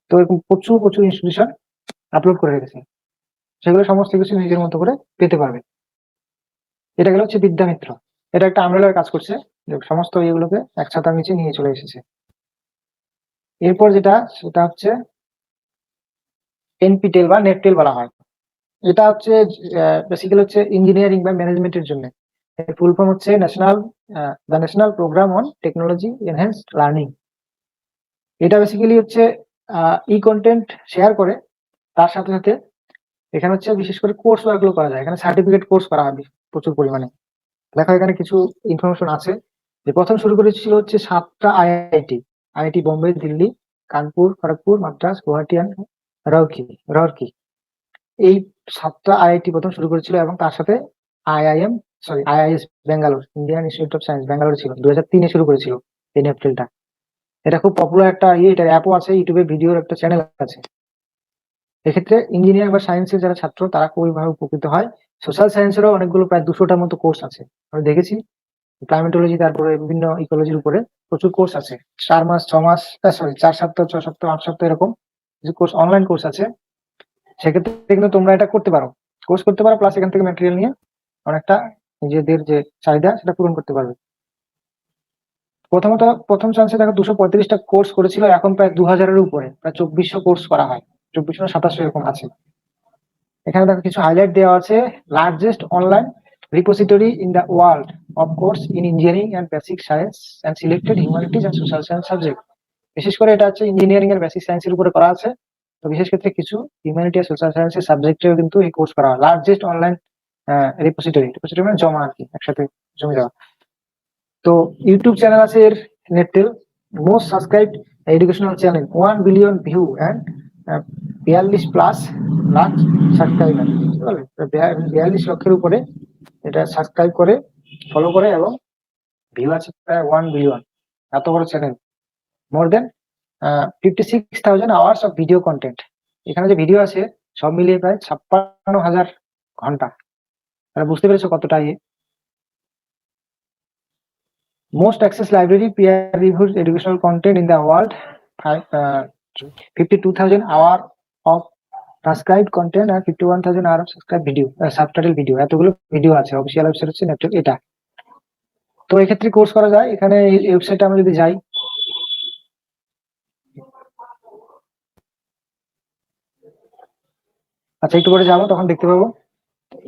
তো এরকম প্রচুর প্রচুর ইনস্টিটিউশন আপলোড করে রেখেছে, সেগুলো সমস্ত কিছু নিজের মতো করে পেতে পারবে। এটা গেল হচ্ছে বিদ্যামিত্র, এটা একটা আমরেলার কাজ করছে, যে সমস্ত ইয়েগুলোকে এক ছাতার নিচে নিয়ে চলে এসেছে। এরপর যেটা, সেটা হচ্ছে এনপিটেল বা নেটটেল বলা হয়। এটা হচ্ছে বেসিক্যালি হচ্ছে ইঞ্জিনিয়ারিং বা ম্যানেজমেন্টের জন্য। এর ফুল ফর্ম হচ্ছে national programme on technology enhanced learning. এটা বেসিক্যালি হচ্ছে ই কন্টেন্ট শেয়ার করে, তার সাথে সাথে এখানে হচ্ছে বিশেষ করে কোর্স ওয়ার্ক গুলো করা যায়। এখানে সার্টিফিকেট কোর্স করা হবে প্রচুর পরিমাণে। দেখো এখানে কিছু ইনফরমেশন আছে, যে প্রথম শুরু করেছিল হচ্ছে 7টা IIT, IIT Bombay, Delhi, Kanpur, Kharagpur, Madras, Guwahati and Roorkee. এই 7টা আইআইটি প্রথম শুরু করেছিল, এবং তার সাথে IIS Bangalore, Indian institute of science Bangalore ছিল 2003-এ শুরু করেছিল এই নেপটেলটা। এটা খুব পপুলার একটা এটার অ্যাপও আছে, ইউটিউবে ভিডিওর একটা চ্যানেল আছে। এক্ষেত্রে ইঞ্জিনিয়ারিং বা সায়েন্সের যারা ছাত্র তারা খুবই ভাবে উপকৃত হয়। সোশ্যাল সায়েন্সেরও অনেকগুলো, প্রায় 200টার মতো কোর্স আছে আমি দেখেছি। ক্লাইমেটোলজি, তারপরে বিভিন্ন ইকোলজির উপরে প্রচুর কোর্স আছে। 4 মাস, 6 মাস, 4 সপ্তাহ, 6 সপ্তাহ, 8 সপ্তাহ, এরকম কিছু কোর্স, অনলাইন কোর্স আছে। সেক্ষেত্রে কিন্তু তোমরা এটা করতে পারো, কোর্স করতে পারো, প্লাস এখান থেকে ম্যাটেরিয়াল নিয়ে অনেকটা নিজেদের যে চাহিদা সেটা পূরণ করতে পারবে। প্রথম চান্সে দেখো 235টা কোর্স করেছিল, এখন প্রায় 2000-এর উপরে, প্রায় 2400 কোর্স করা হয়, 2400 না 2700 এরকম আছে। এখানে দেখো কিছু হাইলাইট দেওয়া আছে। Largest online repository in the world of course in engineering and basic science and selected humanities and social science subject. বিশেষ করে এটা হচ্ছে ইঞ্জিনিয়ারিং এর বেসিক সায়েন্সের উপরে করা আছে। তো বিশেষ ক্ষেত্রে কিছু হিউম্যানিটি আর সোশ্যাল সায়েন্সের সাবজেক্টেও কিন্তু এই কোর্স করা হয়। লার্জেস্ট অনলাইন রিপোজিটরি মানে জমা আর কি, একসাথে জমে দেওয়া। তো ইউটিউব চ্যানেল আছে এর, NPTEL most subscribed educational channel, 1 billion view and 42+ lakh subscriber. 42 লক্ষের উপরে এটা সাবস্ক্রাইব করে, ফলো করে, এবং ভিউ আছে প্রায় 1 বিলিয়ন। এত বড় channel. More than 56,000 hours of video content. এখানে যে ভিডিও আছে সব মিলিয়ে প্রায় 56,000 ঘন্টা। তাহলে বুঝতে পেরেছো কতটা ইয়ে। Most access library peer reviewed educational content in the world, 52,000 hour of transcribed content and 51,000 hour of subscribed video, subtitle video। এতগুলো ভিডিও আছে। অফিসিয়াল ওয়েবসাইট হচ্ছে নেটফ্লিক্স এটা। তো এক্ষেত্রে কোর্স করা যায়। এখানে এই ওয়েবসাইটে আমরা যদি যাই, আচ্ছা একটু পরে যাবো, তখন দেখতে পাবো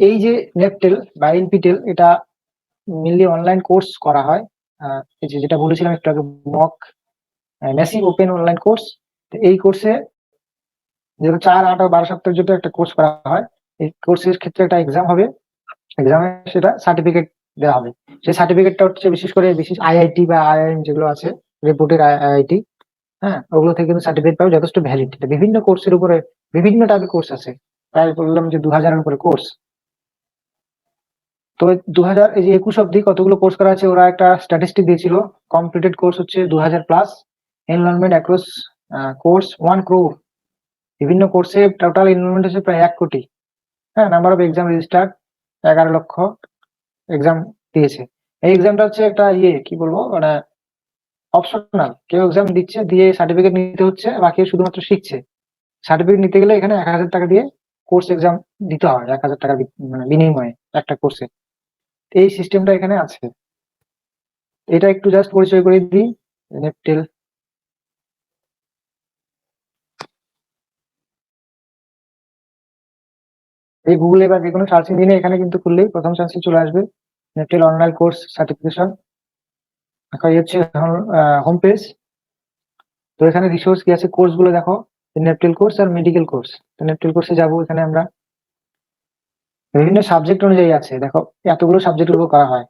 এই যে নেটটেল বা এনপিটেল, এটা মেনলি অনলাইন কোর্স করা হয়। এই যে যেটা বলেছিলাম একটু আগে, mock massive open online course. এই কোর্সে যেটা 4, 8 আর 12 সপ্তাহের জন্য একটা কোর্স করা হয়। এই কোর্সের ক্ষেত্রে একটা এক্সাম হবে, এক্সামে সেটা সার্টিফিকেট দেওয়া হবে। সেই সার্টিফিকেটটা হচ্ছে বিশেষ করে আইআইটি বা আইআইএম যেগুলো আছে, রেপুটেড আইআইটি, হ্যাঁ, ওগুলো থেকে কিন্তু সার্টিফিকেট পাবে, যথেষ্ট ভ্যালিড। বিভিন্ন কোর্সের উপরে বিভিন্ন টাইপের কোর্স আছে, প্রায় বললাম যে 2000-এর উপরে কোর্স। তো 2021 অব্দি কতগুলো কোর্স করা আছে ওরা একটা স্ট্যাটিস্টিক দিয়েছিল। কমপ্লিটেড কোর্স হচ্ছে 2000+, এনরোলমেন্ট অ্যাক্রস কোর্স 1 crore। বিভিন্ন কোর্সে টোটাল এনরোলমেন্ট হচ্ছে প্রায় 1 কোটি। হ্যাঁ, নাম্বার অফ এক্সাম রেজিস্টার্ড 11 লক্ষ এক্সাম দিয়েছে। এই এক্সামটা হচ্ছে একটা কি বলবো, মানে অপশনাল। কেউ এক্সাম দিচ্ছে, দিয়ে সার্টিফিকেট নিতে হচ্ছে, বা কেউ শুধুমাত্র শিখছে। সার্টিফিকেট নিতে গেলে এখানে 1000 টাকা দিয়ে কোর্স এক্সাম দিতে হয়, 1000 টাকার মানে বিনিময়ে একটা কোর্সে। এই সিস্টেমটা এখানে আছে। এটা একটু জাস্ট পরিচয় করে দিই। নেটটেল এই গুগলে বা যে কোনো সার্চ ইঞ্জিনে এখানে কিন্তু খুললেই প্রথম চান্সে চলে আসবে নেটটেল অনলাইন কোর্স সার্টিফিকেশন। এই হচ্ছে হোম পেজ। তো এখানে রিসোর্স কি আছে, কোর্স গুলো দেখো, নেটটেল কোর্স আর মেডিকেল কোর্স। তো নেটটেল কোর্সে যাবো, এখানে আমরা বিভিন্ন সাবজেক্ট অনুযায়ী আছে, দেখো এতগুলো সাবজেক্টের উপর করা হয়।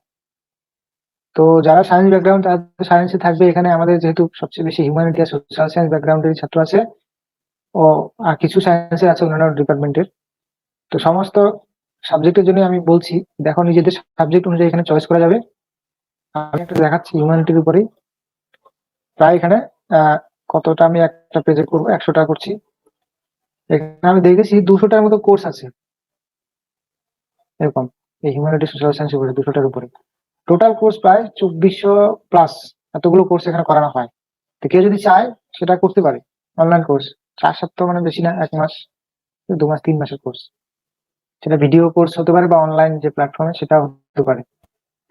তো যারা সায়েন্স ব্যাকগ্রাউন্ড তারা সায়েন্সে থাকবে। এখানে আমাদের যেহেতু সবচেয়ে বেশি হিউম্যানিটি আর সোশ্যাল সায়েন্স ব্যাকগ্রাউন্ডের ছাত্র আছে, ও আর কিছু সায়েন্সে আছে অন্যান্য ডিপার্টমেন্টের। তো সমস্ত সাবজেক্টের জন্য আমি বলছি, দেখো নিজেদের সাবজেক্ট অনুযায়ী এখানে চয়েস করা যাবে। আমি একটা দেখাচ্ছি হিউম্যানিটির উপরেই। প্রায় এখানে কতটা, আমি একটা পেজে করবো, 100টা করছি। এখানে আমি দেখেছি 200টার মতো কোর্স আছে এরকম, এই হিউম্যানিটি সোশ্যাল সায়েন্স উপরে 200টার উপরে। টোটাল কোর্স প্রায় 2400+। এতগুলো কোর্স এখানে করানো হয়। তো কেউ যদি চায় সেটা করতে পারে। অনলাইন কোর্স 4 সপ্তাহ, মানে বেশি না, 1 মাস, 2 মাস, 3 মাসের কোর্স। সেটা ভিডিও কোর্স হতে পারে বা অনলাইন যে প্ল্যাটফর্মে সেটা হতে পারে।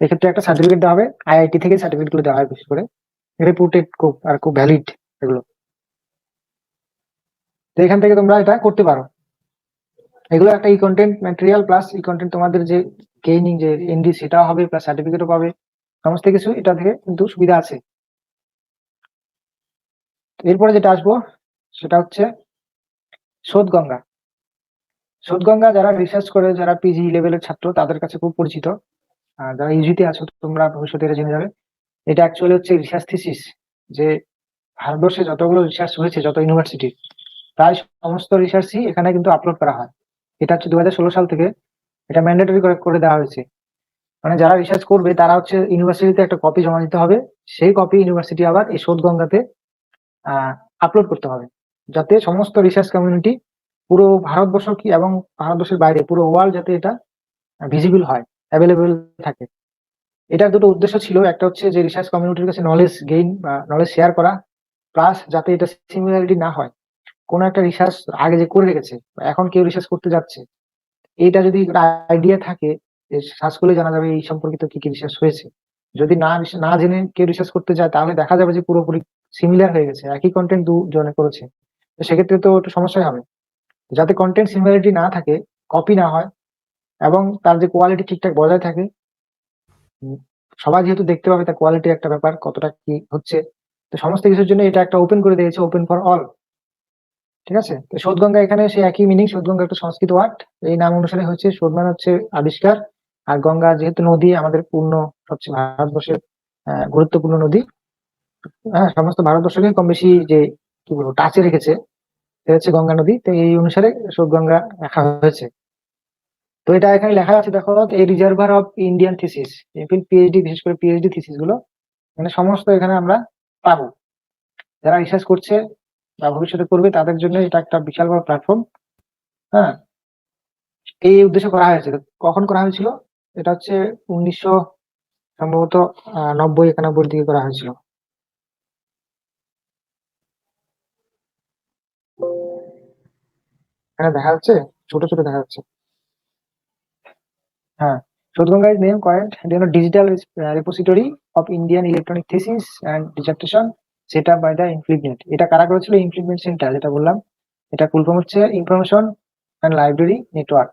এক্ষেত্রে একটা সার্টিফিকেট দেওয়া হবে, আইআইটি থেকে সার্টিফিকেট গুলো দেওয়া হয়, বিশেষ করে রেপুটেড খুব আর খুব ভ্যালিড এগুলো। তো এখান থেকে তোমরা এটা করতে পারো। এগুলো একটা কন্টেন্ট ম্যাটেরিয়াল প্লাস কন্টেন্ট, তোমাদের যে গেইনিং যে এনডি সেটাও হবে, প্লাস সার্টিফিকেটও পাবে। সমস্ত কিছু এটা থেকে কিন্তু সুবিধা আছে। এরপরে যেটা আসবো সেটা হচ্ছে শোধগঙ্গা। শোধগঙ্গা যারা রিসার্চ করে, যারা পিজি লেভেলের ছাত্র, তাদের কাছে খুব পরিচিত। আর যারা ইউজিতে আছো তোমরা ভবিষ্যতে এটা জেনে যাবে। এটা অ্যাকচুয়ালি হচ্ছে রিসার্চ থিসিস, যে ভারতবর্ষে যতগুলো রিসার্চ হয়েছে, যত ইউনিভার্সিটি, প্রায় সমস্ত রিসার্চই এখানে কিন্তু আপলোড করা হয়। এটা হচ্ছে 2016 সাল থেকে এটা ম্যান্ডেটরি করে দেওয়া হয়েছে। মানে যারা রিসার্চ করবে তারা হচ্ছে ইউনিভার্সিটিতে একটা কপি জমা দিতে হবে। সেই কপি ইউনিভার্সিটি আবার এই শোধগঙ্গাতে আপলোড করতে হবে, যাতে সমস্ত রিসার্চ কমিউনিটি পুরো ভারতবর্ষ কি এবং ভারতবর্ষের বাইরে পুরো ওয়ার্ল্ড যাতে এটা ভিজিবল হয়, অ্যাভেলেবল থাকে। এটার দুটো উদ্দেশ্য ছিল। একটা হচ্ছে যে রিসার্চ কমিউনিটির কাছে নলেজ গেইন বা নলেজ শেয়ার করা, প্লাস যাতে এটা সিমিলারিটি না হয়। কোনো একটা রিসার্চ আগে যে করে রেখেছে, এখন কেউ রিসার্চ করতে যাচ্ছে, এইটা যদি আইডিয়া থাকে, সার্চ করলে জানা যাবে এই সম্পর্কিত কি কি রিসার্চ হয়েছে। যদি না জেনে কেউ রিসার্চ করতে যায়, তাহলে দেখা যাবে যে পুরোপুরি সিমিলার হয়ে গেছে, একই কন্টেন্ট দুজনে করেছে। তো সেক্ষেত্রে তো একটু সমস্যাই হবে। যাতে কন্টেন্ট সিমিলারিটি না থাকে, কপি না হয়, এবং তার যে কোয়ালিটি ঠিকঠাক বজায় থাকে। সবাই যেহেতু দেখতে পাবে তার কোয়ালিটি একটা ব্যাপার কতটা কি হচ্ছে, তো সমস্ত কিছুর জন্য এটা একটা ওপেন করে দিয়েছে, ওপেন ফর অল। ঠিক আছে, তো শোধগঙ্গা এখানে সে একই মিনিং, শোধগঙ্গা একটা সংস্কৃত ওয়ার্ড, এই নাম অনুসারে হচ্ছে। শোধ মানে হচ্ছে আবিষ্কার, আর গঙ্গা যেহেতু নদী, আমাদের পূর্ণ সবচেয়ে ভারতবর্ষের গুরুত্বপূর্ণ নদী। হ্যাঁ, সমস্ত ভারতবর্ষকে কম বেশি যে কি বলবো টাচে রেখেছে, এটা হচ্ছে গঙ্গা নদী, তো এই অনুসারে শোধগঙ্গা রাখা হয়েছে। তো এটা এখানে লেখা আছে দেখো, এই reservoir of Indian thesis, MPhil PhD, বিশেষ করে পিএইচডি থিসিস গুলো মানে সমস্ত এখানে আমরা পাবো। যারা রিসার্চ করছে বা ভবিষ্যতে করবে তাদের জন্য এটা একটা বিশাল বড় প্ল্যাটফর্ম। হ্যাঁ, এই উদ্দেশ্যে করা হয়েছে। তো কখন করা হয়েছিল? এটা হচ্ছে 1900 সম্ভবত 90-91 দিকে করা হয়েছিল। এখানে দেখা যাচ্ছে, ছোট ছোট দেখা যাচ্ছে। হ্যাঁ, শোধগঙ্গা is name coined digital repository of Indian electronic thesis and dissertation set up by the InfluNet। এটা কারা করেছিল? InfluNet সেন্টার, যেটা বললাম, এটা ফুল ফর্ম হচ্ছে information and library network.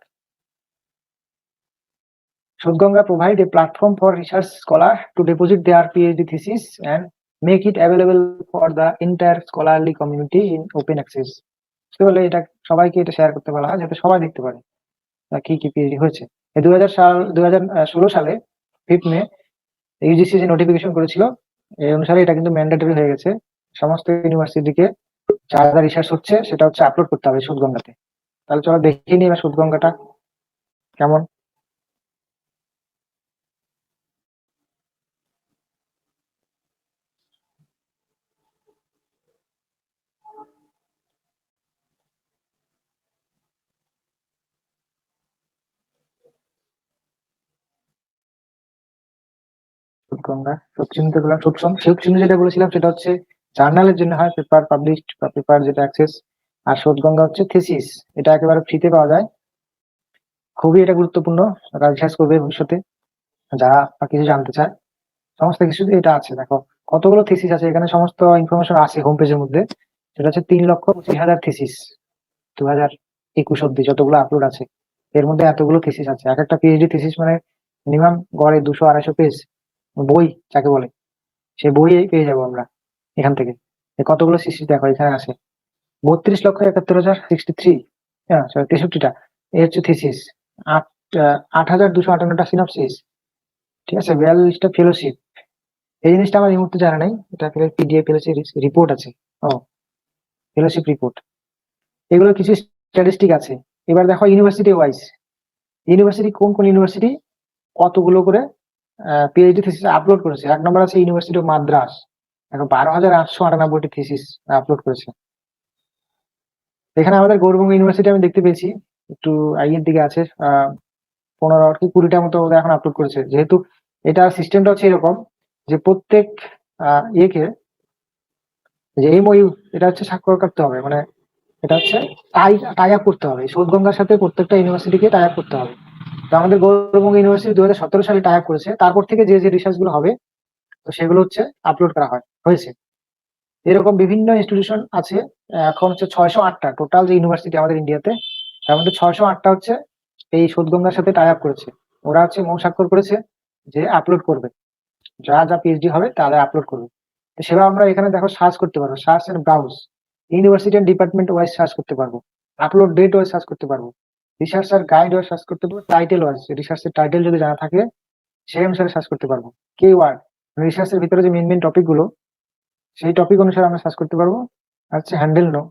Shodhganga provide a platform for research scholar to deposit their PhD thesis and make it available for the entire scholarly community in open access। বুঝতে পারলে, এটা সবাইকে এটা শেয়ার করতে বলা হয় যাতে সবাই দেখতে পারে কি কি পিএইচডি হয়েছে। 2016 সালে 5 মে ইউজিসি যে নোটিফিকেশন করেছিল, এই অনুসারে এটা কিন্তু ম্যান্ডেটরি হয়ে গেছে। সমস্ত ইউনিভার্সিটিকে যা যা রিসার্চ হচ্ছে সেটা হচ্ছে আপলোড করতে হবে শোধগঙ্গাতে। তাহলে চলো দেখে নিই এবার শোধগঙ্গাটা কেমন। শোধগঙ্গা শোধচিহ্নিত করলাম, শোধচিহ্ন যেটা বলেছিলাম সেটা হচ্ছে জার্নালের জন্য হয়, পেপার পাবলিশড বা পেপার যেটা অ্যাক্সেস। আর শোধগঙ্গা হচ্ছে থিসিস, এটা একেবারে ফ্রিতে পাওয়া যায়। খুবই এটা গুরুত্বপূর্ণ, যারা রিসার্চ করবে ভবিষ্যতে, যারা কিছু জানতে চায়, সমস্ত কিছুতে এটা আছে। দেখো কতগুলো থিসিস আছে এখানে, সমস্ত ইনফরমেশন আছে হোম পেজের মধ্যে। সেটা হচ্ছে 3,25,000 থিসিস 2021 অব্দি যতগুলো আপলোড আছে, এর মধ্যে এতগুলো থিসিস আছে। এক একটা পিএইচডি থিসিস মানে মিনিমাম গড়ে 200-250 পেজ বই যাকে বলে, সেই বই পেয়ে যাবো আমরা এখান থেকে। কতগুলো থিসিস দেখো এখানে আছে, 32,71,000 63, হ্যাঁ সরি 63টা এই হচ্ছে থিসিস। 8,258টা সিনপসিস, ঠিক আছে, 42টা ফেলোশিপ। এই জিনিসটা আমার এই মুহূর্তে জানা নাই, এটা পিডিএফ ফেলোশিপ রিপোর্ট আছে। ও, ফেলোশিপ রিপোর্ট, এগুলো কিছু স্ট্যাটিস্টিক আছে। এবার দেখো ইউনিভার্সিটি ওয়াইজ, ইউনিভার্সিটি কোন কোন ইউনিভার্সিটি কতগুলো করে পিএইচডি থিসিস আপলোড করেছে। 1 নম্বর আছে ইউনিভার্সিটি অফ মাদ্রাস, দেখো 12,898টি থিসিস আপলোড করেছে। এখানে আমাদের গৌড়বঙ্গ ইউনিভার্সিটি আমি দেখতে পেয়েছি একটু আগের দিকে আছে, 15 কি 20টা মতো ওরা এখন আপলোড করেছে। যেহেতু এটা সিস্টেমটা হচ্ছে এরকম যে প্রত্যেক ইয়েকে যে এমওইউ, এটা হচ্ছে স্বাক্ষর করতে হবে, মানে এটা হচ্ছে টাই আপ করতে হবে শোধগঙ্গার সাথে, প্রত্যেকটা ইউনিভার্সিটিকে টাই আপ করতে হবে। তো আমাদের গৌড়বঙ্গ ইউনিভার্সিটি 2017 সালে টাই আপ করেছে, তারপর থেকে যে যে রিসার্চ গুলো হবে তো সেগুলো হচ্ছে আপলোড করা হয়েছে। এরকম বিভিন্ন ইনস্টিটিউশন আছে। এখন হচ্ছে 608টা টোটাল যে ইউনিভার্সিটি আমাদের ইন্ডিয়াতে, তার মধ্যে 608টা হচ্ছে এই শোধগঙ্গার সাথে টাই আপ করেছে। ওরা হচ্ছে মৌ স্বাক্ষর করেছে যে আপলোড করবে, যা যা পিএইচডি হবে তারা আপলোড করবে। তো সেটা আমরা এখানে দেখো সার্চ করতে পারবো, search and browse, university and department wise search করতে পারবো, আপলোড ডেট ওয়াইজ সার্চ করতে পারবো, রিসার্চার গাইড ওয়াইজ সার্চ করতে পারবো, টাইটেল ওয়াইজ রিসার্চের টাইটেল যদি জানা থাকে সেই অনুসারে সার্চ করতে পারবো, কিওয়ার্ড রিসার্চের ভিতরে যে মেন মেন টপিক গুলো সেই টপিক অনুসারে আমরা সার্চ করতে পারবো। আর হচ্ছে হ্যান্ডেল নো,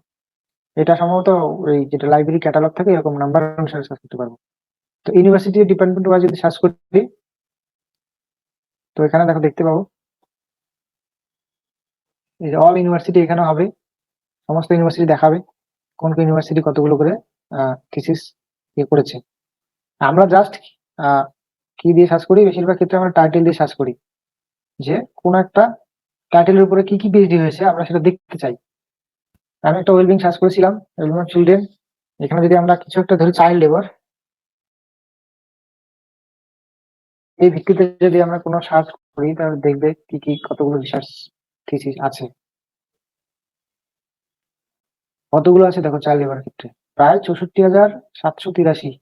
এটা সম্ভবত ওই যেটা লাইব্রেরি ক্যাটালগ থাকে এরকম নাম্বার অনুসারে সার্চ করতে পারবো। তো ইউনিভার্সিটি ডিপার্টমেন্ট ওয়াইজ যদি সার্চ করি, তো এখানে দেখো দেখতে পাবো এই যে অল ইউনিভার্সিটি এখানে হবে, সমস্ত ইউনিভার্সিটি দেখাবে কোন কোন ইউনিভার্সিটি কতগুলো করে থিসিস ইয়ে করেছে। আমরা জাস্ট কি দিয়ে সার্চ করি, বেশিরভাগ ক্ষেত্রে আমরা টাইটেল দিয়ে সার্চ করি, যে কোন একটা টাইটেলের উপরে কি কি পিএইচডি হয়েছে আমরা সেটা দেখতে চাই। আমি একটা ওয়েলবিং সার্চ করেছিলাম, ওয়েলবিং অফ চিলড্রেন। এখানে যদি আমরা কিছু একটা ধরি চাইল্ড লেবার, এই ভিত্তিতে যদি আমরা কোনো সার্চ করি তাহলে দেখবে কি কি কতগুলো রিসার্চ থিসিস আছে। কতগুলো আছে দেখো চাইল্ড লেবার ক্ষেত্রে, প্রায় 64,783।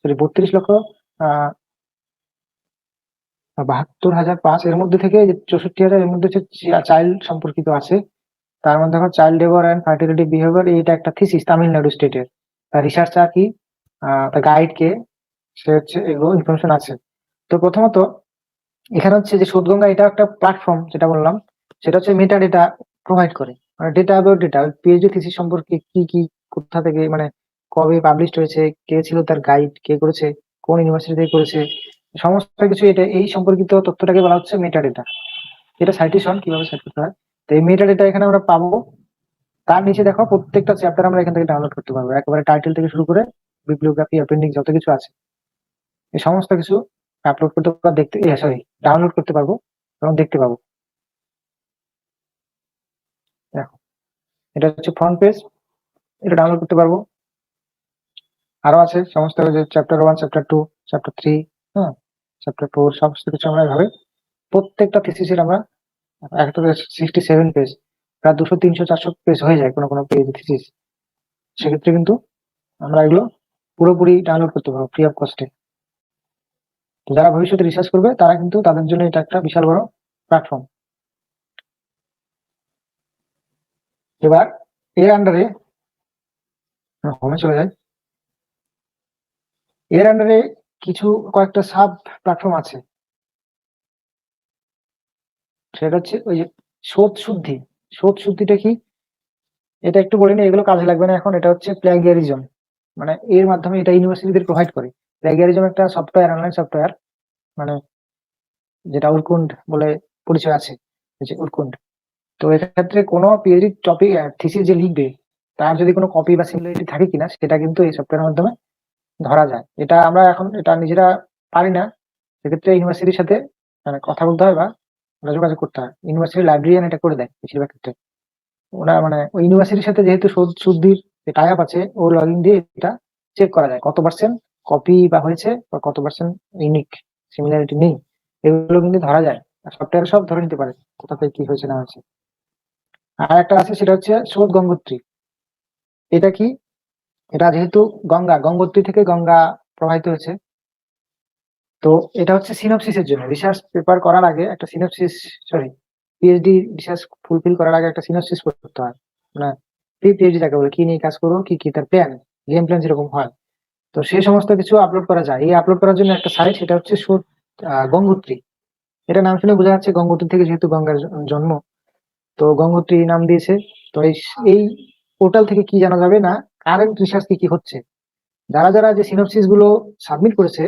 সরি 32,72,500 এর মধ্যে থেকে 64,000 এর মধ্যে হচ্ছে চাইল্ড সম্পর্কিত আছে। তার মধ্যে এখন child labour and fertility behaviour এটা একটা থিসিস তামিলনাড়ু স্টেটের। তার রিসার্চার কি, তার গাইড কে, সে হচ্ছে এগুলো ইনফরমেশন আছে। তো প্রথমত এখানে হচ্ছে যে শোধগঙ্গা এটা একটা প্ল্যাটফর্ম, যেটা বললাম সেটা হচ্ছে মেটা ডেটা প্রোভাইড করে, মানে data about data, PhD thesis সম্পর্কে কি কি কোথা থেকে, মানে কবে পাবলিশড হয়েছে, কে ছিল তার গাইড, কে করেছে, কোন ইউনিভার্সিটি থেকে করেছে, সমস্ত কিছু এটা এই সম্পর্কিত তথ্যটাকে বলা হচ্ছে মেটা ডেটা। এটা সাইটেশন কিভাবে সাইট করতে হয়। তো এই মেটা ডেটা এখানে আমরা পাবো। তার নিচে দেখো প্রত্যেকটা চ্যাপ্টার আমরা এখান থেকে ডাউনলোড করতে পারবো, একেবারে টাইটেল থেকে শুরু করে বিবলিওগ্রাফি, অ্যাপেন্ডিক্স যত কিছু আছে এই সমস্ত কিছু আপলোড করতে পারবো, দেখতে সরি ডাউনলোড করতে পারবো এবং দেখতে পাবো। দেখো এটা হচ্ছে ফ্রন্ট পেজ, এটা ডাউনলোড করতে পারবো। আরো আছে সমস্ত যে চ্যাপ্টার 1, চ্যাপ্টার 2, চ্যাপ্টার 3, হ্যাঁ, চ্যাপ্টার 4, সমস্ত কিছু আমরা এভাবে প্রত্যেকটা থিসিসের আমরা একটা 67 পেজ, প্রায় 200, 300, 400 পেজ হয়ে যায় কোনো কোনো পেজ থিসিস। সেক্ষেত্রে কিন্তু আমরা এগুলো পুরোপুরি ডাউনলোড করতে পারবো ফ্রি অফ কস্টে। তো যারা ভবিষ্যতে রিসার্চ করবে তারা কিন্তু তাদের জন্য এটা একটা বিশাল বড় প্ল্যাটফর্ম। এবার এর আন্ডারে হোমে চলে যায়, এর আন্ডারে কিছু কয়েকটা সাব প্ল্যাটফর্ম আছে। সেটা হচ্ছে ওই যে শোধ শুদ্ধি। শোধ শুদ্ধিটা কি এটা একটু বলি না, এগুলো কাজে লাগবে না এখন। এটা হচ্ছে প্ল্যাগিয়ারিজম, মানে এর মাধ্যমে এটা ইউনিভার্সিটিদের প্রোভাইড করে। প্ল্যাগিয়ারিজম একটা সফটওয়্যার, অনলাইন সফটওয়্যার, মানে যেটা উরকুন্ড বলে পরিচয় আছে, এই যে উরকুন্ড। তো এক্ষেত্রে কোনো পিএইচডি টপিক থিসিস যে লিখবে তার যদি কোনো কপি বা সিমিলারিটি থাকে কিনা সেটা কিন্তু এই সফটওয়্যারের মাধ্যমে ধরা যায়। এটা আমরা এখন এটা নিজেরা পারি না, সেক্ষেত্রে ইউনিভার্সিটির সাথে মানে কথা বলতে হয় বা যোগাযোগ করতে হয়। ইউনিভার্সিটি লাইব্রেরিয়ান এটা করে দেয় বেশিরভাগ ক্ষেত্রে। ওরা মানে ওই ইউনিভার্সিটির সাথে যেহেতু শুদ্ধির টাই আপ আছে, ও লগ ইন দিয়ে এটা চেক করা যায় কত পার্সেন্ট কপি বা হয়েছে বা কত পার্সেন্ট ইউনিক সিমিলারিটি নেই, এগুলো কিন্তু ধরা যায়। আর সফটওয়্যার সব ধরে নিতে পারে কোথা থেকে কি হয়েছে না হয়েছে। আর একটা আছে সেটা হচ্ছে শোধ গঙ্গোত্রী। এটা কি, এটা যেহেতু গঙ্গোত্রী থেকে গঙ্গা প্রবাহিত হয়েছে, তো এটা হচ্ছে সিনপসিসের জন্য। রিসার্চ পেপার করার আগে একটা synopsis, sorry PhD research fulfil করার আগে একটা সিনপসিস করতে হয়, মানে প্রি পিএইচডি যাকে বলে, কি নিয়ে কাজ করবো, কি কি তার প্ল্যান, গেম প্ল্যান যেরকম হয়। তো সেই সমস্ত কিছু আপলোড করা যায়। এই আপলোড করার জন্য একটা সাইট, সেটা হচ্ছে গঙ্গোত্রী। এটা নাম শুনে বোঝা যাচ্ছে গঙ্গোত্রী থেকে যেহেতু গঙ্গার জন্ম, তো গঙ্গোত্রী নাম দিয়েছে। তো এই পোর্টাল থেকে কি জানা যাবে না, কারেন্ট রিসার্চ কি কি হচ্ছে। যারা যারা যে সিনপসিস গুলো সাবমিট করেছে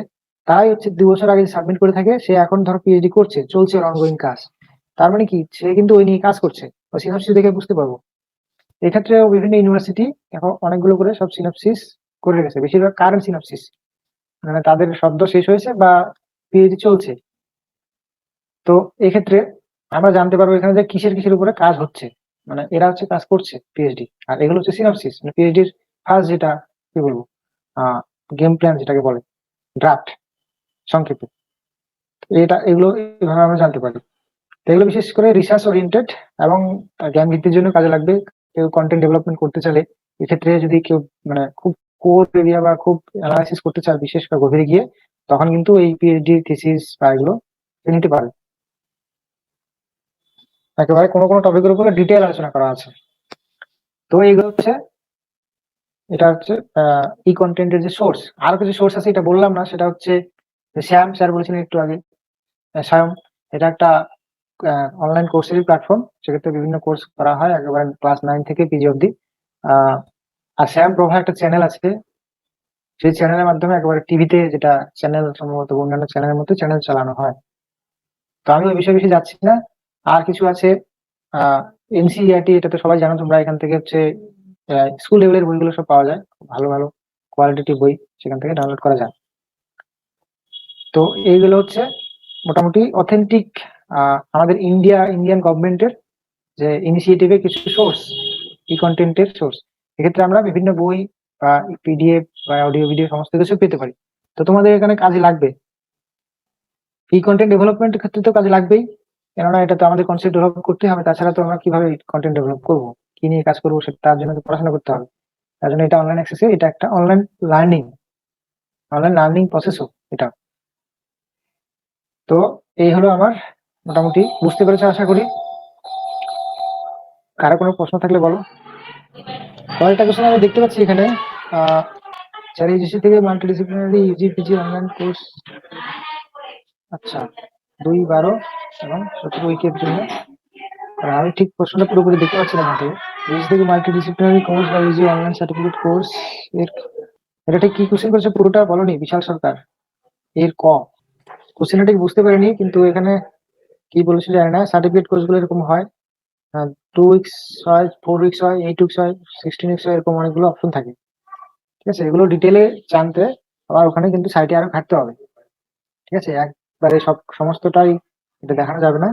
তারাই হচ্ছে 2 বছর আগে সাবমিট করে থাকে, সে এখন ধর পিএইচডি করছে, চলছে অনগোয়িং কাজ। তার মানে কি সে কিন্তু ওই নিয়ে কাজ করছে, ওই সিনপসিস দেখে বুঝতে পারবো। এক্ষেত্রে বিভিন্ন ইউনিভার্সিটি এখন অনেকগুলো করে সব সিনপসিস করে রেখেছে, বেশিরভাগ কারেন্ট সিনপসিস, মানে তাদের শব্দ শেষ হয়েছে বা পিএইচডি চলছে। তো এক্ষেত্রে আমরা জানতে পারবো এখানে যে কিসের কিসের উপরে কাজ হচ্ছে, মানে এরা হচ্ছে কাজ করছে পিএইচডি, আর এগুলো হচ্ছে সিনপসিস, মানে পিএইচডির ফার্স্ট যেটা কি বলবো গেম প্ল্যান যেটাকে বলে, ড্রাফট সংক্ষেপে। এগুলো এভাবে আমরা জানতে পারি। তো এগুলো বিশেষ করে রিসার্চ ওরিয়েন্টেড এবং জ্ঞান ভিত্তির জন্য কাজে লাগবে। কেউ কন্টেন্ট ডেভেলপমেন্ট করতে চাইলে, এক্ষেত্রে যদি কেউ মানে খুব কোর এরিয়া বা খুব অ্যানালাইসিস করতে চায় বিশেষ করে গভীরে গিয়ে, তখন কিন্তু এই পিএইচডি থিসিস বা এগুলো নিতে পারে। একেবারে কোনো কোনো টপিকের উপরে ডিটেইল আলোচনা করা আছে। তো এইগুলো হচ্ছে, এটা হচ্ছে ই কন্টেন্টের যে সোর্স। আরো কিছু সোর্স আছে, এটা বললাম না, সেটা হচ্ছে শ্যাম স্যার বলেছিলেন একটু আগে, সায়ন। এটা একটা অনলাইন কোর্সেরই প্ল্যাটফর্ম, সেক্ষেত্রে বিভিন্ন কোর্স করা হয় একেবারে ক্লাস 9 থেকে পিজি অব্দি। আর শ্যাম প্রভা একটা চ্যানেল আছে, সেই চ্যানেলের মাধ্যমে একেবারে টিভিতে যেটা চ্যানেল সম্ভবত অন্যান্য চ্যানেলের মতো চ্যানেল চালানো হয়। তো আমি ওই বিষয়ে বেশি যাচ্ছি না। আর কিছু আছে এনসিইআরটি, এটা তো সবাই জানো তোমরা, এখান থেকে হচ্ছে স্কুল লেভেলের বইগুলো সব পাওয়া যায়, ভালো ভালো কোয়ালিটিভ বই সেখান থেকে ডাউনলোড করা যায়। তো এইগুলো হচ্ছে মোটামুটি অথেন্টিক আমাদের ইন্ডিয়ান গভর্নমেন্টের যে ইনিশিয়েটিভের কিছু সোর্স, ই কন্টেন্টের সোর্স। এক্ষেত্রে আমরা বিভিন্ন বই বা পিডিএফ বা অডিও ভিডিও সমস্ত কিছু পেতে পারি। তো তোমাদের এখানে কাজে লাগবে, ই কন্টেন্ট ডেভেলপমেন্টের ক্ষেত্রে তো কাজে লাগবেই, কেননা এটা তো আমাদের কনসেপ্ট ডেভেলপ করতে হবে। তাছাড়া তো আমরা কিভাবে কন্টেন্ট ডেভেলপ করবো, কি নিয়ে কাজ করবো, সেটা তার জন্য তো পড়াশোনা করতে হবে। তার জন্য এটা অনলাইন অ্যাক্সেসে, এটা একটা অনলাইন লার্নিং অনলাইন লার্নিং প্রসেসও এটা। তো এই হলো আমার মোটামুটি, বুঝতে পেরেছো আশা করি। কারো কোনো প্রশ্ন থাকলে বলো। কয়েকটা কোশ্চেন আমি দেখতে পাচ্ছি এখানে। স্যার ইউজিসি থেকে multidisciplinary Yuji PG online course, আচ্ছা 2-12 এবং 17 উইকের জন্য। আর আমি ঠিক প্রশ্নটা পুরোপুরি দেখতে পাচ্ছি না কিন্তু ইউজি থেকে মাল্টিডিসিপ্লিনারি কোর্স বা ইউজি অনলাইন সার্টিফিকেট কোর্স এর, এটা ঠিক কি কোশ্চেন করেছে পুরোটা বলনি বিশাল সরকার। এর কোশ্চেনটা ঠিক বুঝতে পারিনি, কিন্তু এখানে কি বলেছিল জানি না। সার্টিফিকেট কোর্সগুলো এরকম হয়, 2 উইকস হয়, 4 উইকস হয়, 8 উইকস হয়, 16 উইকস হয়, এরকম অনেকগুলো অপশন থাকে। ঠিক আছে, এগুলো ডিটেলে জানতে আবার ওখানে কিন্তু সাইটে আরো ঘাটতে হবে। ঠিক আছে, একবারে সমস্তটাই এটা দেখানো যাবে না।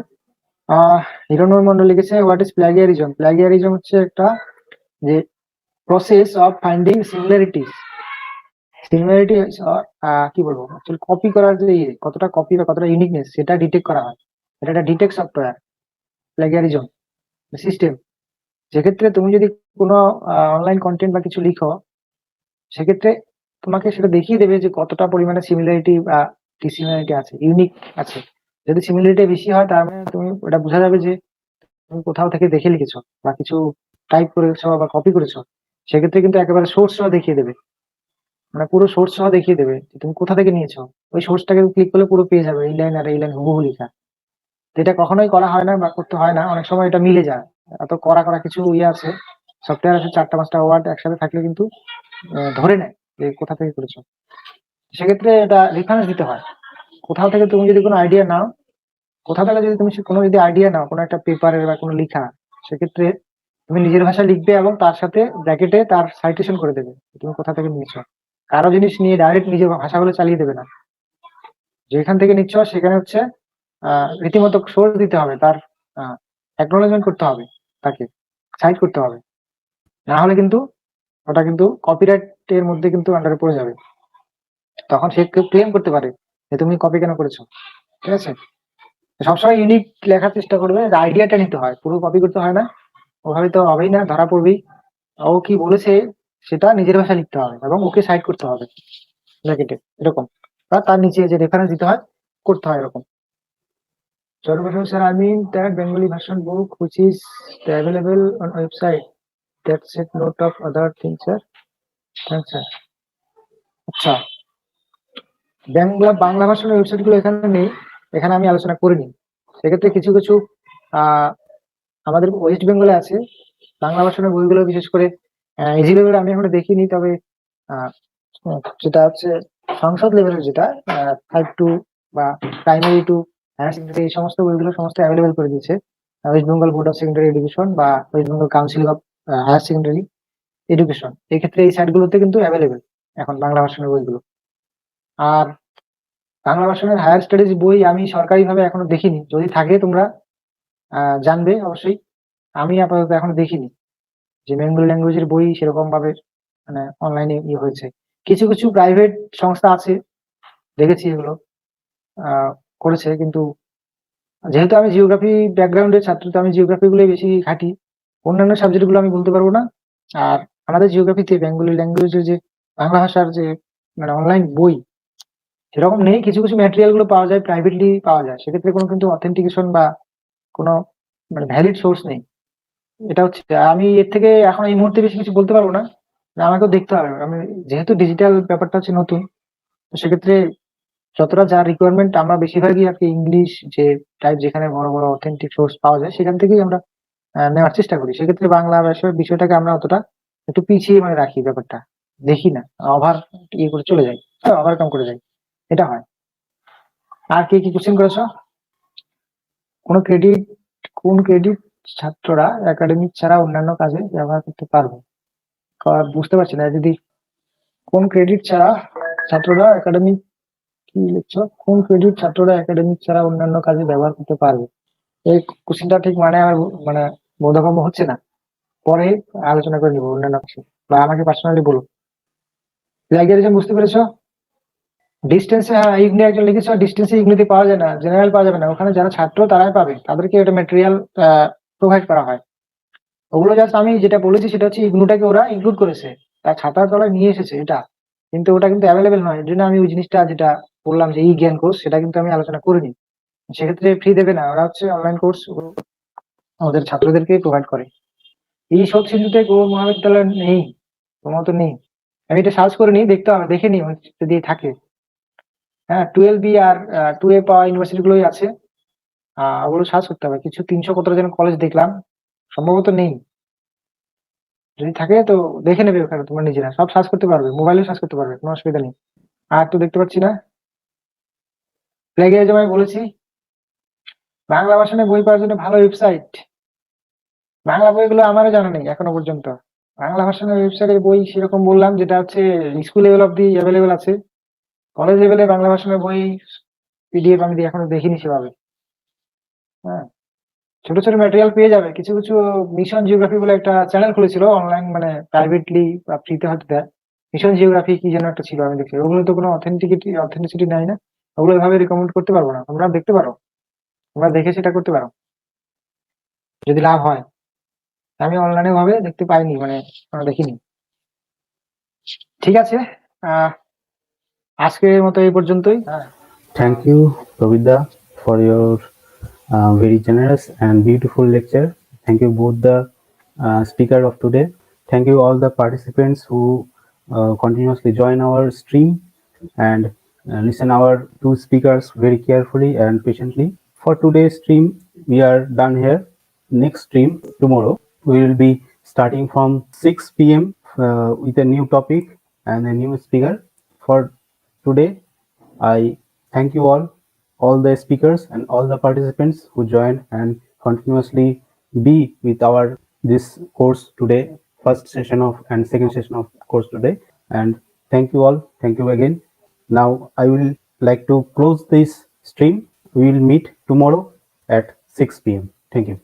হিরণময় মন্ডল লিখেছে হোয়াট ইজ প্লাগিয়ারিজম। প্লাগিয়ারিজম হচ্ছে একটা যে process of finding similarities. Similarity কি বলবো, অ্যাকচুয়ালি কপি করার যে কতটা কপি বা কতটা ইউনিকনেস সেটা ডিটেক্ট করা হয়। এটা একটা ডিটেক্ট সফটওয়্যার প্লাগিয়ারিজম সিস্টেম। সেক্ষেত্রে তুমি যদি কোনো অনলাইন কন্টেন্ট বা কিছু লিখো, সেক্ষেত্রে তোমাকে সেটা দেখিয়ে দেবে যে কতটা পরিমাণে সিমিলারিটি বা ডিসিমিলারিটি আছে, ইউনিক আছে। যদি সিমিলারিটি বেশি হয় তার মানে তুমি ওটা বোঝা যাবে যে তুমি কোথাও থেকে দেখে লিখেছো বা কিছু টাইপ করেছো বা কপি করেছো। সেক্ষেত্রে কিন্তু একেবারে সোর্স সহ দেখিয়ে দেবে, মানে পুরো সোর্স সহ দেখিয়ে দেবে যে তুমি কোথা থেকে নিয়েছো। ওই সোর্সটাকে ক্লিক করলে পুরো পেয়ে যাবে, এই লাইন আর এই লাইন হুবহু লেখা। তো এটা কখনোই করা হয় না বা করতে হয় না, অনেক সময় এটা মিলে যায়। এত করা করা কিছু আছে, সফটওয়্যার আছে, 4টা 5টা ওয়ার্ড একসাথে থাকলে কিন্তু ধরে নেয় যে কোথা থেকে করেছো। সেক্ষেত্রে এটা রেফারেন্স দিতে হয়। কোথাও থেকে তুমি যদি কোনো আইডিয়া নাও, কোথাও থেকে যদি তুমি কোনো যদি আইডিয়া নাও কোনো একটা পেপারের বা কোনো লেখা, সেক্ষেত্রে তুমি নিজের ভাষায় লিখবে এবং তার সাথে ব্র্যাকেটে তার সাইটেশন করে দেবে তুমি কোথা থেকে নিয়েছো। কারো জিনিস নিয়ে ডাইরেক্ট নিজের ভাষাগুলো চালিয়ে দেবে না। যেখান থেকে নিচ্ছ সেখানে হচ্ছে রীতিমতো সোর্স দিতে হবে, তার অ্যাকনোলেজমেন্ট করতে হবে, তাকে সাইট করতে হবে। না হলে কিন্তু ওটা কিন্তু কপিরাইটের মধ্যে কিন্তু আন্ডারে পড়ে যাবে। তখন সে ক্লেম করতে পারে যে তুমি কপি কেন করেছো। ঠিক আছে, সবসময় ইউনিক লেখার চেষ্টা করবে, আইডিয়াটা নিতে হয়, পুরো কপি করতে হয় না। ওভাবে তো হবেই না, ধরা পড়বেই। ও কি বলেছে সেটা নিজের ভাষায় লিখতে হবে এবং ওকে সাইড করতে হবে ব্র্যাকেটে এরকম, বা তার নিচে যে রেফারেন্স দিতে হয় করতে হয় এরকম। Sir, sir, I mean that Bengali version book which is available on website. That's it. Note of other things, sir. Thanks, sir. আচ্ছা, বাংলা ভাষার ওয়েবসাইট গুলো এখানে নেই, এখানে আমি আলোচনা করিনি। সেক্ষেত্রে কিছু কিছু আমাদের ওয়েস্ট বেঙ্গলে আছে বাংলা ভাষার বইগুলো, বিশেষ করে ইজি লেভেল আমি এখনো দেখিনি। তবে আহ, যেটা হচ্ছে সংসদ লেভেলের, যেটা 5 টু বা প্রাইমারি টু হায়ার সেকেন্ডারি, এই সমস্ত বইগুলো সমস্ত অ্যাভেলেবেল করে দিয়েছে West Bengal board of secondary education বা West Bengal council of higher secondary education. এই ক্ষেত্রে এই সাইটগুলোতে কিন্তু অ্যাভেলেবেল এখন বাংলা ভাষার বইগুলো। আর বাংলা ভাষার হায়ার স্টাডিজ বই আমি সরকারিভাবে এখনো দেখিনি, যদি থাকে তোমরা জানবে অবশ্যই। আমি আপাতত এখনো দেখিনি যে বেঙ্গলি ল্যাঙ্গুয়েজের বই সেরকম ভাবে মানে অনলাইনে ইয়ে হয়েছে। কিছু কিছু প্রাইভেট সংস্থা আছে, দেখেছি এগুলো করেছে, কিন্তু যেহেতু আমি জিওগ্রাফি ব্যাকগ্রাউন্ডের ছাত্র, তো আমি জিওগ্রাফি গুলোই বেশি ঘাঁটি, অন্যান্য সাবজেক্ট গুলো আমি বলতে পারবো না। আর আমাদের জিওগ্রাফিতে বেঙ্গলি ল্যাঙ্গুয়েজের যে বাংলা ভাষার যে মানে অনলাইন বই সেরকম নেই। কিছু কিছু ম্যাটেরিয়াল গুলো পাওয়া যায়, প্রাইভেটলি পাওয়া যায়, সেক্ষেত্রে কোনো কিন্তু অথেন্টিকেশন বা কোনো মানে ভ্যালিড সোর্স নেই। এটা হচ্ছে, আমি এর থেকে এখন এই মুহূর্তে বেশি কিছু বলতে পারবো না, আমাকেও দেখতে হবে। আমি যেহেতু ডিজিটাল ব্যাপারটা হচ্ছে নতুন, তো সেক্ষেত্রে যতটা যা রিকোয়ারমেন্ট আমরা বেশিরভাগই আর কি ইংলিশ যে টাইপ, যেখানে বড় বড় অথেন্টিক সোর্স পাওয়া যায় সেখান থেকেই আমরা নেওয়ার চেষ্টা করি। সেক্ষেত্রে বাংলা ভাষার বিষয়টাকে আমরা অতটা একটু পিছিয়ে মানে রাখি, ব্যাপারটা দেখি না, ওভার ইয়ে করে চলে যাই, ওভারকাম করে যাই, এটা হয়। আর কি কি কোশ্চেন করেছো? কোন ক্রেডিট ছাত্ররা একাডেমিক ছাড়া অন্যান্য কাজে ব্যবহার করতে পারবে? বুঝতে পারছি না। যদি কোন ক্রেডিট ছাড়া ছাত্ররা একাডেমিক, কি লিখছো, কোন ক্রেডিট ছাত্ররা একাডেমিক ছাড়া অন্যান্য কাজে ব্যবহার করতে পারবে, এই কোশ্চেনটা ঠিক মানে আমার মানে বোধগম্য হচ্ছে না। পরে আলোচনা করে নিবো অন্যান্য কিছু, বা আমাকে পার্সোনালি বলো। প্লাগিয়ারিজম বুঝতে পেরেছো? ডিস্টেন্সে, হ্যাঁ ইগনি একজন লিখেছো, ডিস্টেন্সে ইগনিতে পাওয়া যায় না, জেনারেল পাওয়া যাবে না, ওখানে যারা ছাত্র তারাই পাবে, তাদেরকে এটা ম্যাটেরিয়াল প্রোভাইড করা হয়। ওগুলো জাস্ট আমি যেটা বলেছি সেটা হচ্ছে ইগনুটাকে ওরা ইনক্লুড করেছে, তার খাতার তলায় নিয়ে এসেছে এটা, কিন্তু ওটা কিন্তু অ্যাভেলেবেল নয়। এর জন্য আমি ওই জিনিসটা যেটা বললাম যে ই-জ্ঞান কোর্স সেটা কিন্তু আমি আলোচনা করিনি। সেক্ষেত্রে ফ্রি দেবে না, ওরা হচ্ছে অনলাইন কোর্স আমাদের ছাত্রদেরকে প্রোভাইড করে। এই সব সিন্ধুতে গৌড় মহাবিদ্যালয় নেই, তোমার তো নেই। আমি এটা সার্চ করে নিই, দেখতে হবে, দেখে নিই যদি থাকে। হ্যাঁ, 12B আর 2A পাওয়া ইউনিভার্সিটি গুলোই আছে। ওগুলো সার্চ করতে হবে। কিছু 300 কত যেন কলেজ দেখলাম, সম্ভবত নেই। যদি থাকে তো দেখে নেবে ওখানে, তোমরা নিজেরা সব সার্চ করতে পারবে, মোবাইলে সার্চ করতে পারবে, কোনো অসুবিধা নেই। আর তো দেখতে পাচ্ছি না। প্লেগেরিজম আমি বলেছি। বাংলা ভাষা নিয়ে বই পড়ার জন্য ভালো ওয়েবসাইট, বাংলা বইগুলো আমারও জানা নেই এখনো পর্যন্ত। বাংলা ভাষা নিয়ে ওয়েবসাইটের বই সেরকম বললাম যেটা হচ্ছে স্কুল লেভেল অব্দি অ্যাভেলেবেল আছে। কলেজ লেভেলে বাংলা ভাষা নিয়ে বই পিডিএফ আমি এখনো দেখিনি সেভাবে। হ্যাঁ, ছোট ছোট ম্যাটেরিয়াল পেয়ে যাবে। কিছু কিছু মিশন জিওগ্রাফি বলে একটা চ্যানেল খুলেছিল অনলাইন, মানে প্রাইভেটলি বা ফ্রিতে হয়তো দেয়। মিশন জিওগ্রাফি কি যেন একটা ছিল, আমি দেখছি। ওগুলো তো কোনো অথেন্টিসিটি নাই না, ওগুলো এভাবে রিকমেন্ড করতে পারবো না। তোমরা দেখতে পারো, তোমরা দেখে সেটা করতে পারো যদি লাভ হয়। আমি অনলাইনে ভাবে দেখতে পাইনি, মানে দেখিনি। ঠিক আছে, আহ আজকের মতো এই পর্যন্তই। হ্যাঁ, Thank you, Pavida, for your very generous and beautiful lecture. Thank you both the speaker of today. Thank you all the participants who continuously join our stream and listen our two speakers very carefully and patiently. For today's stream, we are done here. Next stream tomorrow, we will be starting from 6 p.m. With a new topic and a new speaker. For today, I thank you all the speakers and all the participants who joined and continuously be with our this course today, first session of and second session of course today. And thank you all. Thank you again. Now I will like to close this stream. We will meet tomorrow at 6 p.m. Thank you.